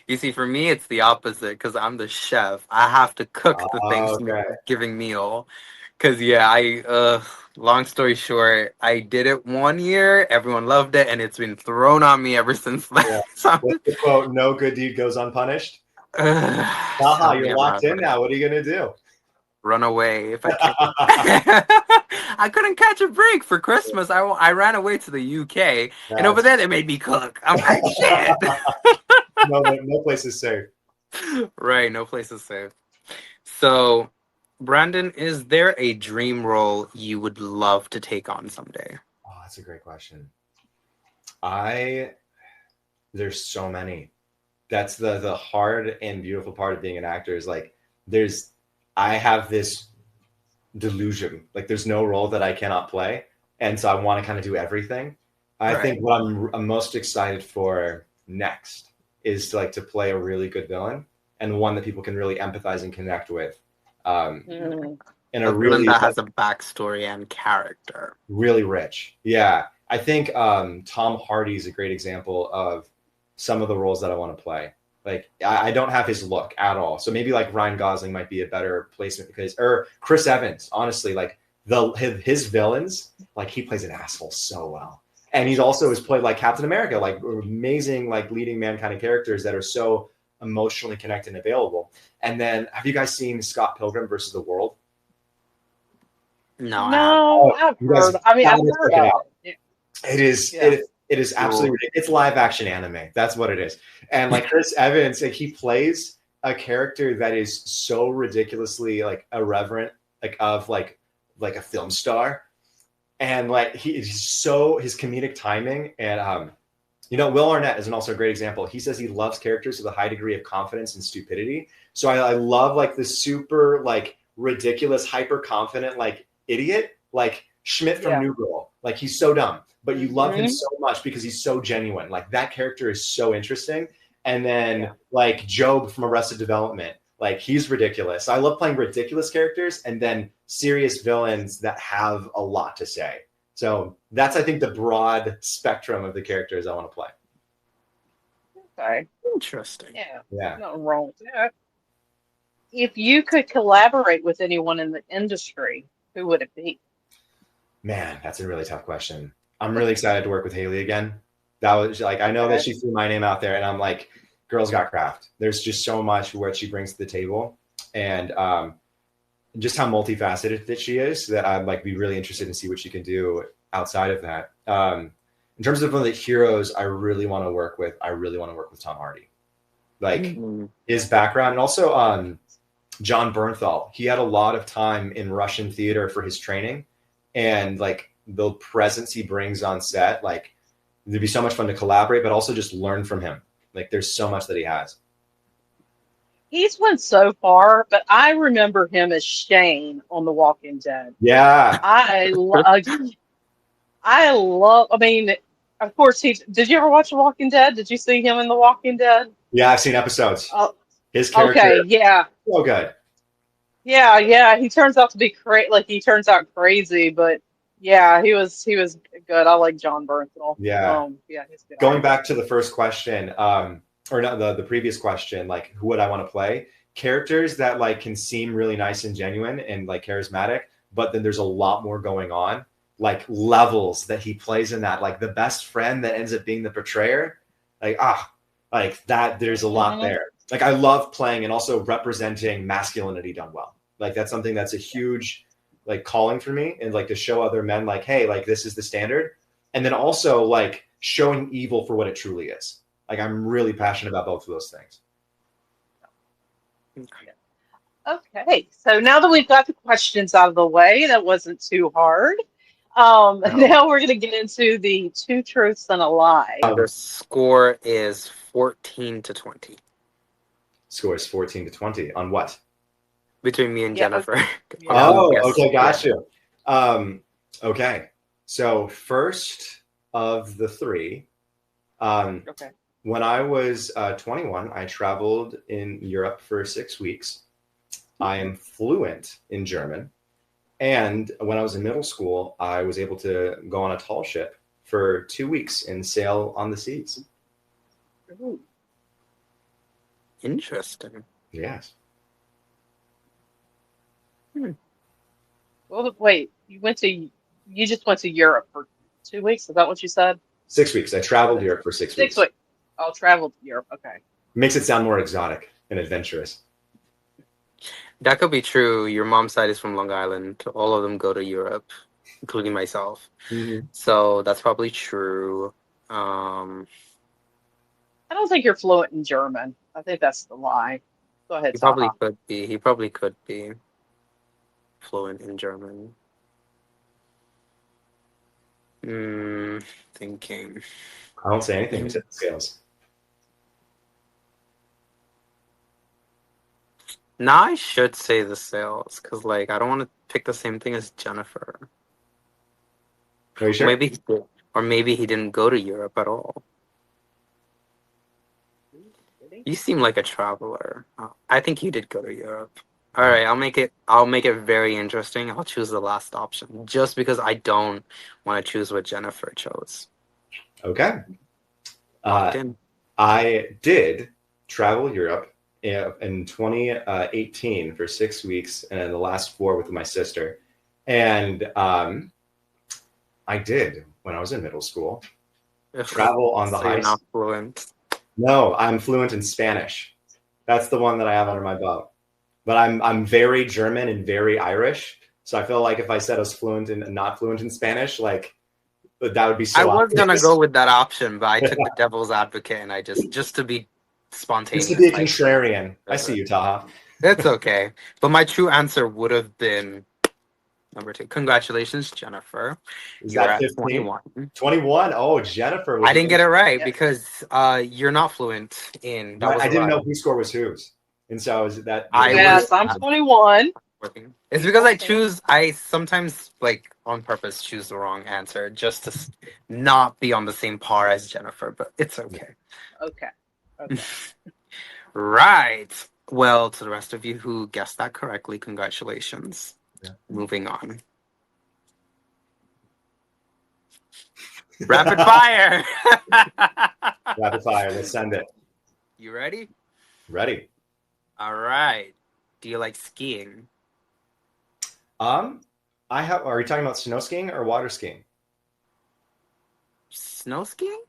you see, for me, it's the opposite because I'm the chef. I have to cook the Okay. Thanksgiving meal. Because yeah, long story short, I did it one year. Everyone loved it, and it's been thrown on me ever since then. Yeah. So, What's the quote? No good deed goes unpunished. Haha, tell you're me locked about in it. now. What are you gonna do? Run away if I can. I couldn't catch a break for Christmas. I ran away to the UK, and over That's there they made me cook. I'm like, shit. no place is safe. Right, no place is safe. So, Brandon, is there a dream role you would love to take on someday? Oh, that's a great question. I there's so many. That's the hard and beautiful part of being an actor is like there's I have this delusion. Like there's no role that I cannot play. And so I want to kind of do everything. I Right. think what I'm most excited for next is to like to play a really good villain and one that people can really empathize and connect with. Um, Mm. in A a villain really that has a backstory and character. really rich. Yeah. I think Tom Hardy is a great example of some of the roles that I want to play. Like I don't have his look at all. So maybe like Ryan Gosling might be a better placement because or Chris Evans, honestly, like his villains, like he plays an asshole so well. And he's also has played like Captain America, like amazing like leading man kind of characters that are so emotionally connected and available. And then have you guys seen Scott Pilgrim versus the World? No, I haven't. No, Oh, I've you guys heard. I mean, I've gotta heard check it of out. it. It is Yeah. it is absolutely Cool. ridiculous. It's live action anime. That's what it is. And like Chris Evans, like he plays a character that is so ridiculously like irreverent, like of like a film star. And like he's so his comedic timing and Will Arnett is also a great example. He says he loves characters with a high degree of confidence and stupidity. So I love like the super like ridiculous, hyper confident like idiot, like Schmidt from Yeah. New Girl. Like he's so dumb, but you love him Hmm. so much because he's so genuine. Like that character is so interesting. And then Yeah. like Job from Arrested Development, like he's ridiculous. I love playing ridiculous characters and then serious villains that have a lot to say. So that's I think the broad spectrum of the characters I want to play. Okay. Interesting. Yeah. Yeah. Nothing wrong with that. If you could collaborate with anyone in the industry, who would it be? Man, that's a really tough question. I'm really excited to work with Haley again. That was like I know that Okay. she threw my name out there, and I'm like, girls got craft. There's just so much what she brings to the table, and just how multifaceted that she is. That I'd like be really interested in see what she can do outside of that. In terms of one of the heroes I really want to work with, I really want to work with Tom Hardy. Like Mhm. his background, and also John Bernthal. He had a lot of time in Russian theater for his training, and like the presence he brings on set, like it'd be so much fun to collaborate, but also just learn from him. Like there's so much that he has. He's went so far, but I remember him as Shane on The Walking Dead. Yeah. I love, I love. I mean, of course, he. Did you ever watch The Walking Dead? Did you see him in The Walking Dead? Yeah, I've seen episodes. Oh, His character, okay, yeah, so good. yeah, yeah. He turns out to be like he turns out crazy, but yeah, he was good. I like John Bernthal. Yeah. Yeah, he's a good Going actor. back to the first question, or not the previous question, like who would I want to play? Characters that like can seem really nice and genuine and like charismatic, but then there's a lot more going on, like levels that he plays in that, like the best friend that ends up being the betrayer, like like that. There's a lot Hmm. there. Like I love playing and also representing masculinity done well. Like that's something that's a huge like calling for me, and like to show other men like, hey, like this is the standard, and then also like showing evil for what it truly is. Like I'm really passionate about both of those things. Okay, so now that we've got the questions out of the way, that wasn't too hard. No. Now we're going to get into the two truths and a lie. The score is 14-20 Scores 14-20 on what? between me and Yeah, Jennifer. yeah. Who Oh, guessed? okay, Yeah. got you. Okay. So first of the three, Okay. when I was 21, I traveled in Europe for 6 weeks. I am fluent in German. And when I was in middle school, I was able to go on a tall ship for 2 weeks and sail on the seas. Ooh. Interesting. Yes. Well, wait, you just went to Europe for 2 weeks? Is that what you said? 6 weeks. I traveled Europe for six 6 weeks. weeks. I'll travel to Europe. Okay. Makes it sound more exotic and adventurous. That could be true. Your mom's side is from Long Island. All of them go to Europe, including myself. Mm-hmm. So that's probably true. Um, I don't think you're fluent in German. I think that's the lie. Go ahead, he probably Taha. could be. He probably could be fluent in German. Thinking. I don't say anything except the scales. Now I should say the sales because, like, I don't want to pick the same thing as Jennifer. Are you sure? Maybe he did, or maybe he didn't go to Europe at all. You seem like a traveler. I think you did go to Europe. All right, I'll make it. I'll make it very interesting. I'll choose the last option just because I don't want to choose what Jennifer chose. Okay. Locked in. I did travel Europe in 2018 for 6 weeks, and the last four with my sister. And I did when I was in middle school travel on the So you're high. not fluent. No, I'm fluent in Spanish. That's the one that I have under my belt. But I'm very German and very Irish. So I feel like if I said I was fluent and not fluent in Spanish, like that would be I so was gonna obvious. go with that option, but I took the devil's advocate and I just to be Just spontaneous. to be a contrarian. I see you, Taha. It's okay. But my true answer would have been number 2. Congratulations, Jennifer. Is You're that at 15? 21. 21. Oh, Jennifer was I didn't get it right Yeah. because you're not fluent in that was I a didn't lie. know whose score was whose. And so I was that I Yes, was I'm 21. it's because I sometimes like on purpose choose the wrong answer just to not be on the same par as Jennifer, but it's okay. Okay. Okay. Right. Well, to the rest of you who guessed that correctly, congratulations. Yeah. Moving on. Rapid fire. rapid fire. Let's send it. You ready? Ready. All right. Do you like skiing? I have. Are you talking about snow skiing or water skiing? Snow skiing?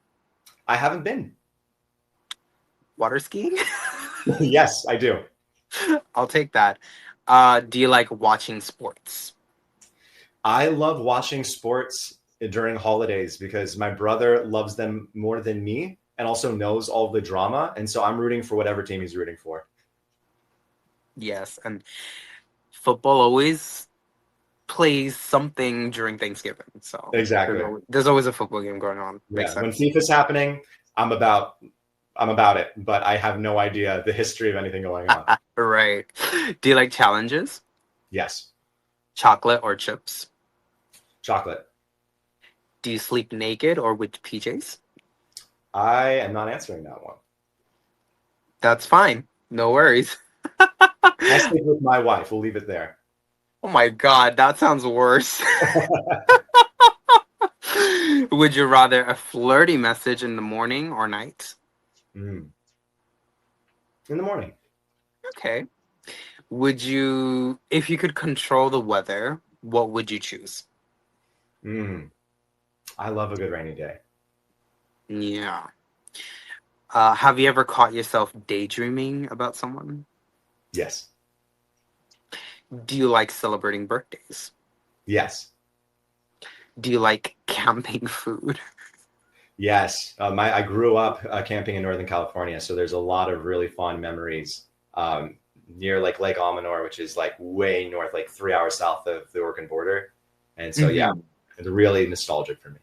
I haven't been. Water skiing? Yes, I do. I'll take that. Do you like watching sports? I love watching sports during holidays because my brother loves them more than me and also knows all of the drama. And so I'm rooting for whatever team he's rooting for. Yes, and football always plays something during Thanksgiving. So Exactly. there's always a football game going on. Yeah. Makes When sense. FIFA's happening, I'm about I'm about it, but I have no idea the history of anything going on. Right. Do you like challenges? Yes, Chocolate or chips? chocolate. Do you sleep naked or with PJs? I am not answering that one. That's fine. No worries. I sleep with my wife. We'll leave it there. Oh my God, that sounds worse. Would you rather a flirty message in the morning or night? Mm. In the morning. Okay. Would you, if you could control the weather, what would you choose? Mm. I love a good rainy day. Yeah. Have you ever caught yourself daydreaming about someone? Yes. Do you like celebrating birthdays? Yes. Do you like camping food? Yes. I grew up camping in Northern California, so there's a lot of really fond memories near like Lake Almanor, which is like way north, like 3 hours south of the Oregon border. And so, yeah, it's really nostalgic for me.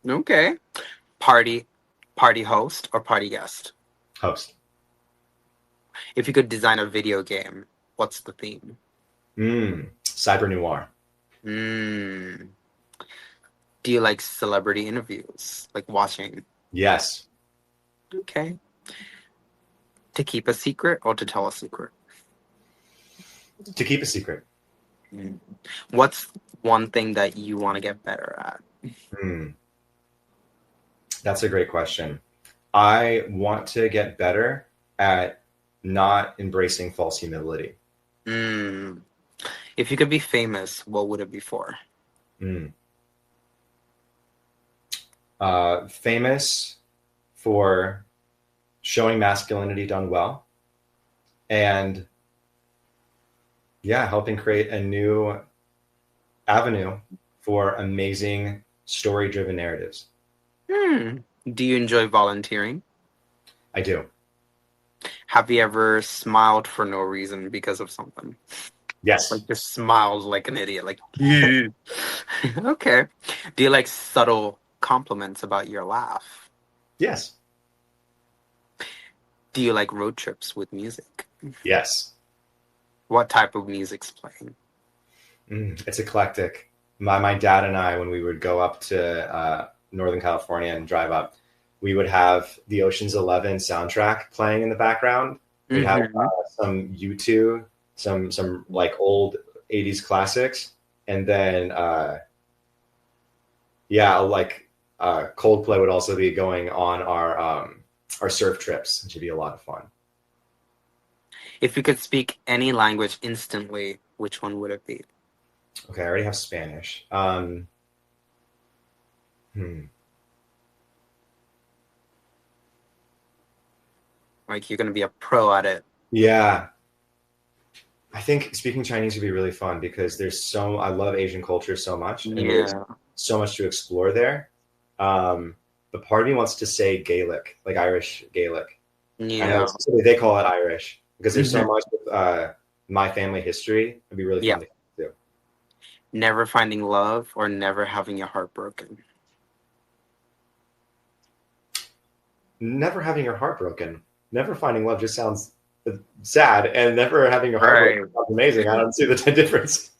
Okay. Party, party host or party guest? Host. If you could design a video game, what's the theme? Cyber noir. Mm. Do you like celebrity interviews? Like watching? Yes. Okay. To keep a secret or to tell a secret? To keep a secret. Mm. What's one thing that you want to get better at? That's a great question. I want to get better at not embracing false humility. Mm. If you could be famous, what would it be for? Famous for showing masculinity done well, and yeah, helping create a new avenue for amazing story-driven narratives. Do you enjoy volunteering? I do. Have you ever smiled for no reason because of something? Yes. Like just smiled like an idiot, like okay. Do you like subtle compliments about your laugh? Yes. Do you like road trips with music? Yes. What type of music's playing? It's eclectic. My dad and I, when we would go up to Northern California and drive up, we would have the Ocean's 11 soundtrack playing in the background. We'd have some U2, some like old 80s classics, and then Coldplay would also be going on our surf trips, which would be a lot of fun. If you could speak any language instantly, which one would it be? Okay, I already have Spanish. Like you're gonna be a pro at it. Yeah. I think speaking Chinese would be really fun because I love Asian culture so much, and there's so much to explore there. But part of me wants to say Gaelic, like Irish Gaelic. Yeah. I know they call it Irish because there's so much with my family history. It'd be really fun to do. Never finding love or never having your heart broken? Never having your heart broken. Never finding love just sounds sad, and never having your heart broken sounds amazing. I don't see the difference.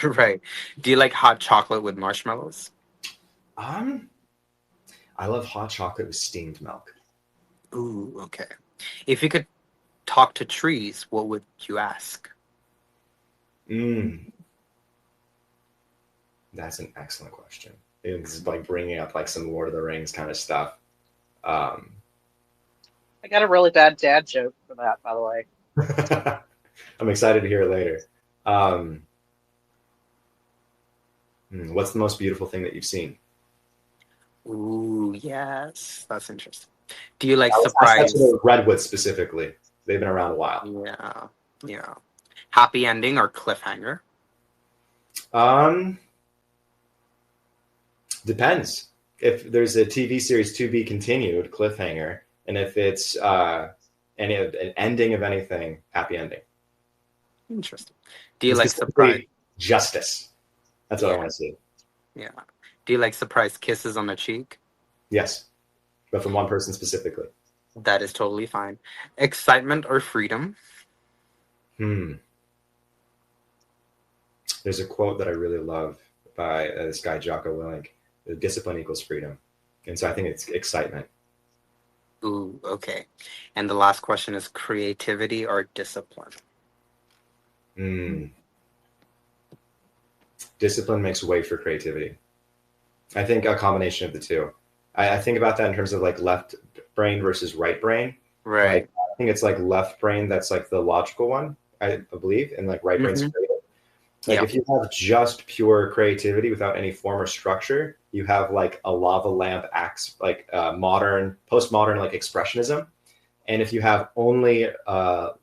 Right. Do you like hot chocolate with marshmallows? I love hot chocolate with steamed milk. Ooh, okay. If you could talk to trees, what would you ask? That's an excellent question. It's like bringing up like some Lord of the Rings kind of stuff. I got a really bad dad joke for that, by the way. I'm excited to hear it later. What's the most beautiful thing that you've seen? Ooh, yes. That's interesting. Do you like surprise? Redwoods specifically. They've been around a while. Yeah. Yeah. Happy ending or cliffhanger? Depends. If there's a TV series to be continued, cliffhanger, and if it's an ending of anything, happy ending. Interesting. Do you like surprise? Justice. That's what I want to see. Yeah. Do you like surprise kisses on the cheek? Yes, but from one person specifically. That is totally fine. Excitement or freedom? Hmm. There's a quote that I really love by this guy Jocko Willink: "Discipline equals freedom," and so I think it's excitement. Ooh, okay. And the last question is creativity or discipline? Hmm. Discipline makes way for creativity. I think a combination of the two. I think about that in terms of like left brain versus right brain. Like Right. I think it's like left brain that's like the logical one, I believe, and like right brain's Mm-hmm. creative. Like Yeah. if you have just pure creativity without any form or structure, you have like a lava lamp acts like modern, postmodern like expressionism. And if you have only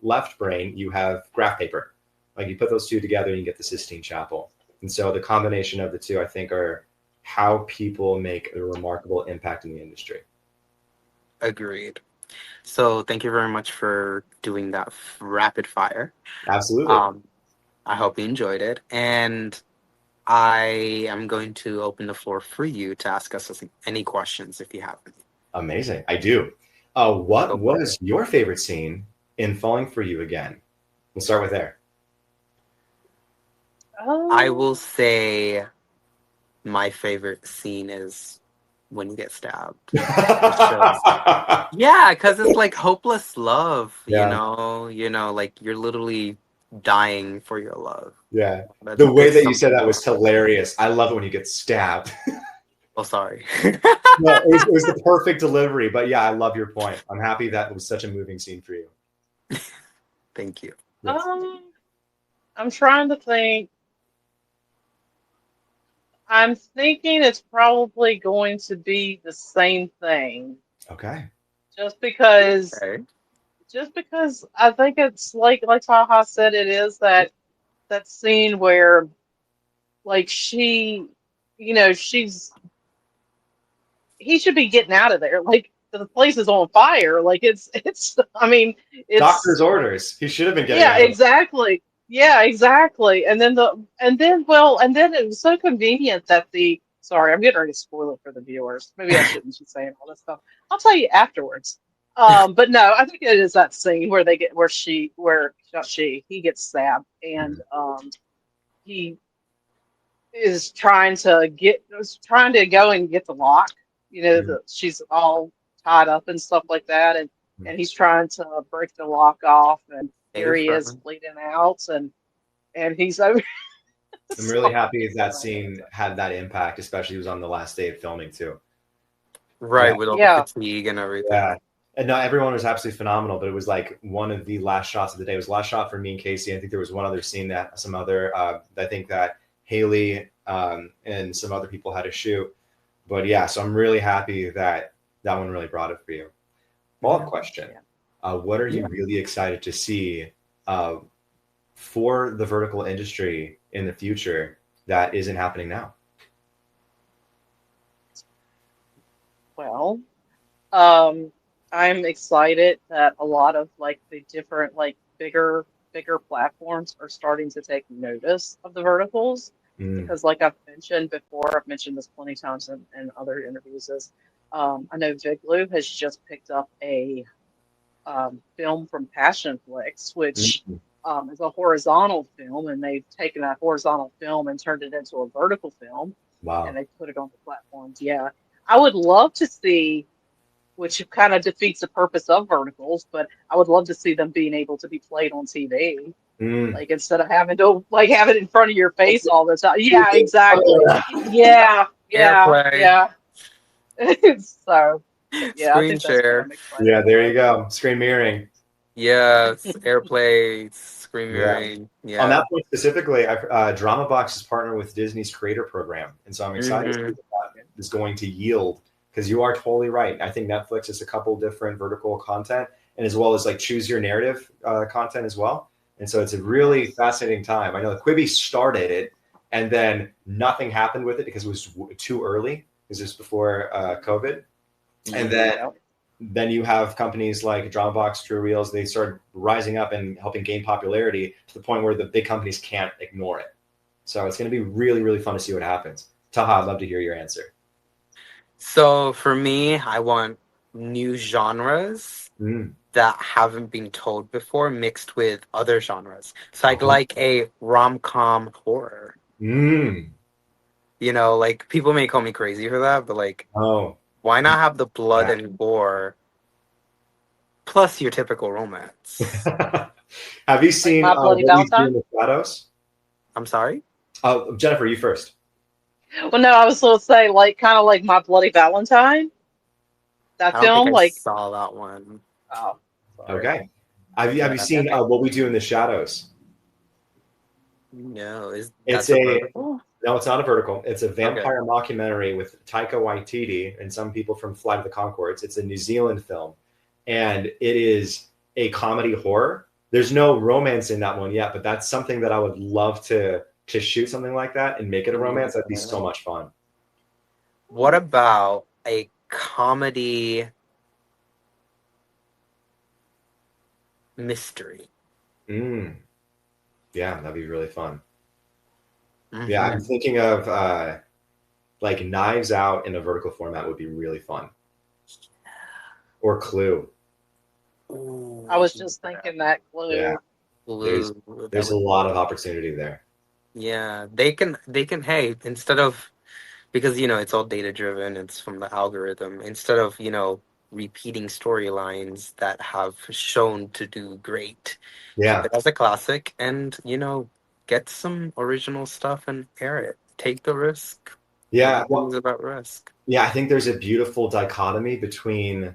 left brain, you have graph paper. Like you put those two together and you get the Sistine Chapel. And so the combination of the two, I think, are how people make a remarkable impact in the industry. Agreed. So thank you very much for doing that rapid fire. Absolutely. Um, I hope you enjoyed it. And I am going to open the floor for you to ask us any questions if you have any. Amazing. I do. What Go for was it. your favorite scene in Falling for You Again? We'll start with there. I Oh, will say my favorite scene is when you get stabbed. It shows. Yeah, because it's like hopeless love, Yeah, like you're literally dying for your love. yeah. That's The way it's that you said something that else. was hilarious. I love it when you get stabbed. Oh, sorry. No, it was the perfect delivery. But yeah, I love your point. I'm happy that it was such a moving scene for you. Thank you. Yes. I'm trying to think. I'm thinking it's probably going to be the same thing, Okay. just because, Okay. just because I think it's like Taha said, it is that scene where like she, she's he should be getting out of there. Like the place is on fire. Like it's. I mean, Doctor's it's orders. He should have been getting yeah, out of exactly. Yeah, exactly. And then it was so convenient that the sorry, I'm getting ready to spoil it for the viewers. Maybe I shouldn't be saying all this stuff. I'll tell you afterwards. But no, I think it is that scene where they get where not she he gets stabbed and it. he is trying to go and get the lock. Mhm. She's all tied up and stuff like that, and he's trying to break the lock off, and here Save he is her. bleeding out, and he's over. I'm really So happy that funny. scene had that impact, especially it was on the last day of filming too. Right, Yeah, with all the Yeah, fatigue and yeah. everything. And no, everyone was absolutely phenomenal, but it was like one of the last shots of the day. It was the last shot for me and Casey. I think there was one other scene that some other, I think that Haley and some other people had to shoot. But yeah, so I'm really happy that that one really brought it for you. Follow-up Mhm. question. yeah. What are you Yeah. really excited to see uh, for the vertical industry in the future that isn't happening now? Well, um, I'm excited that a lot of like the different like bigger platforms are starting to take notice of the verticals Mm, because like I've mentioned before, I've mentioned this plenty of times in other interviews is I know Viglu has just picked up a film from Passionflix, which mm, is a horizontal film, and they've taken that horizontal film and turned it into a vertical film, and wow. they put it on the platforms. Yeah, I would love to see, which kind of defeats the purpose of verticals, but I would love to see them being able to be played on TV. Mm. Like instead of having to like have it in front of your face all the time. Yeah, exactly. Yeah, yeah, Airplay, yeah. So, but yeah, I screen think that's what share. I'm excited Yeah, there for. you go. Screen mirroring. Yes, airplay, screen Yeah. mirroring. On Yeah. that point specifically, Drama Box is partnered with Disney's Creator Program, and so I'm excited to see Hmm. what that is going to yield. Because you are totally right. I think Netflix is a couple different vertical content, and as well as like choose your narrative content as well. And so it's a really Yes. fascinating time. I know Quibi started it, and then nothing happened with it because it was too early. Because it was before COVID, and Yeah. Yep. then you have companies like Dropbox, True Reels. They started rising up and helping gain popularity to the point where the big companies can't ignore it. So it's going to be really, really fun to see what happens. Taha, I'd love to hear your answer. So for me, I want new genres Mm. that haven't been told before mixed with other genres. So I'd Oh. like a rom-com horror. Mm. You know, like people may call me crazy for that, but like Oh. why not have the blood Yeah. and gore plus your typical romance? Have you Like seen My Bloody What We Do in Valentine? the Shadows? I'm sorry? Jennifer, you first. Well, no, I was going to say, like, kind of like My Bloody Valentine, that I don't think film. I Like, saw that one. oh, sorry. Okay. Have you Yeah. seen What We Do in the Shadows? No, is It's that's a a vertical? No, it's not a vertical. It's a Okay. vampire mockumentary with Taika Waititi and some people from Flight of the Conchords. It's a New Zealand film, and it is a comedy horror. There's no romance in that one yet, but that's something that I would love to shoot something like that and make it a romance. That'd be so much fun. What about a comedy mystery? Mm. Yeah, that'd be really fun. Yeah, I'm Mm-hmm. thinking of like Knives Out in a vertical format would be really fun. Or Clue. I Ooh, was just thinking that Yeah, Clue. there's blue. That there's a would, lot of opportunity there. yeah, they can, hey, instead of, because it's all data driven, it's from the algorithm, instead of, repeating storylines that have shown to do great, keep Yeah, it as a classic and, get some original stuff and air it. Take the risk. yeah. Everything Well, is about risk. yeah, I think there's a beautiful dichotomy between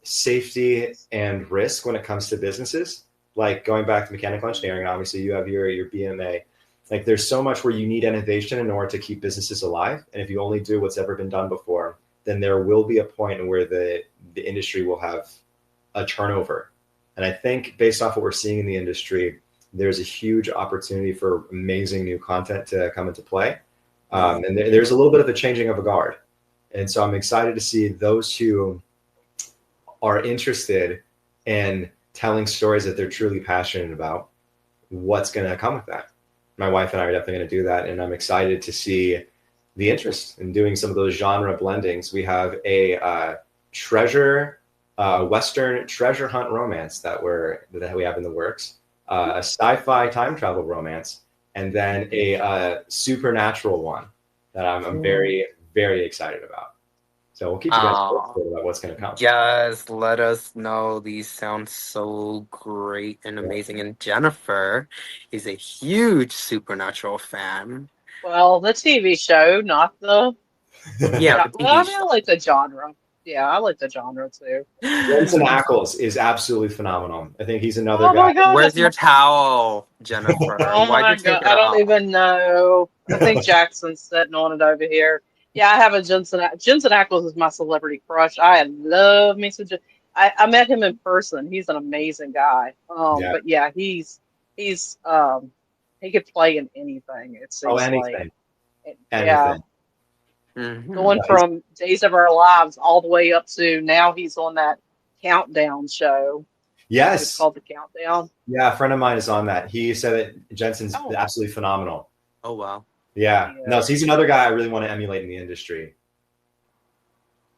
safety and risk when it comes to businesses. Like going back to mechanical engineering, obviously you have your BMA. Like there's so much where you need innovation in order to keep businesses alive. And if you only do what's ever been done before, then there will be a point where the industry will have a turnover. And I think based off what we're seeing in the industry, there's a huge opportunity for amazing new content to come into play. And there's a little bit of a changing of a guard. And so I'm excited to see those who are interested in telling stories that they're truly passionate about, what's going to come with that. My wife and I are definitely going to do that. And I'm excited to see the interest in doing some of those genre blendings. We have a Western treasure hunt romance that we have in the works, a sci-fi time travel romance, and then a supernatural one that I'm very, very excited about. So we'll keep you guys Oh, posted about what's going to come. yes, let us know. These sound so great and Yeah. amazing. And Jennifer is a huge Supernatural fan. Well, the TV show, not the. Yeah, Yeah, the well, I TV mean, I show. like the genre. Yeah, I like the genre too. Jensen Ackles is absolutely phenomenal. I think he's another Oh guy. my God, Where's that's your my. towel, Jennifer? Oh Why'd you my take God, it I don't out? even know. I think Jackson's sitting on it over here. Yeah, I have a Jensen Ackles is my celebrity crush. I love me some. I met him in person. He's an amazing guy. Yeah. But yeah, he's he could play in anything. It Oh, seems like. anything, Yeah, anything. Hmm. going No, he's, from Days of Our Lives all the way up to now he's on that Countdown show. I think it's yes. called The Countdown. Yeah, a friend of mine is on that. He said that Jensen's Oh, absolutely phenomenal. Oh, wow. Yeah. No, so yes. he's another guy I really want to emulate in the industry.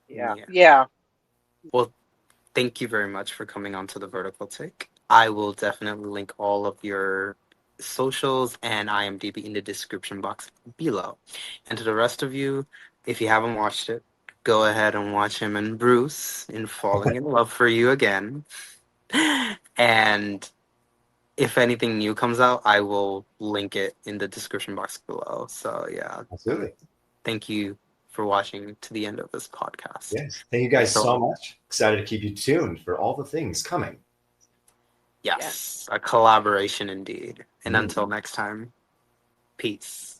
Yeah. Yeah. Yeah. Well, thank you very much for coming on to the Vertical Take. I will definitely link all of your socials and IMDb in the description box below. And to the rest of you, if you haven't watched it, go ahead and watch him and Bruce in Falling in Love for You Again. And if anything new comes out, I will link it in the description box below. So, yeah, Absolutely. thank you for watching to the end of this podcast. Yes. Thank you guys so So, much. Excited to keep you tuned for all the things coming. yes, Yes. a collaboration indeed. And Mm. until next time, peace.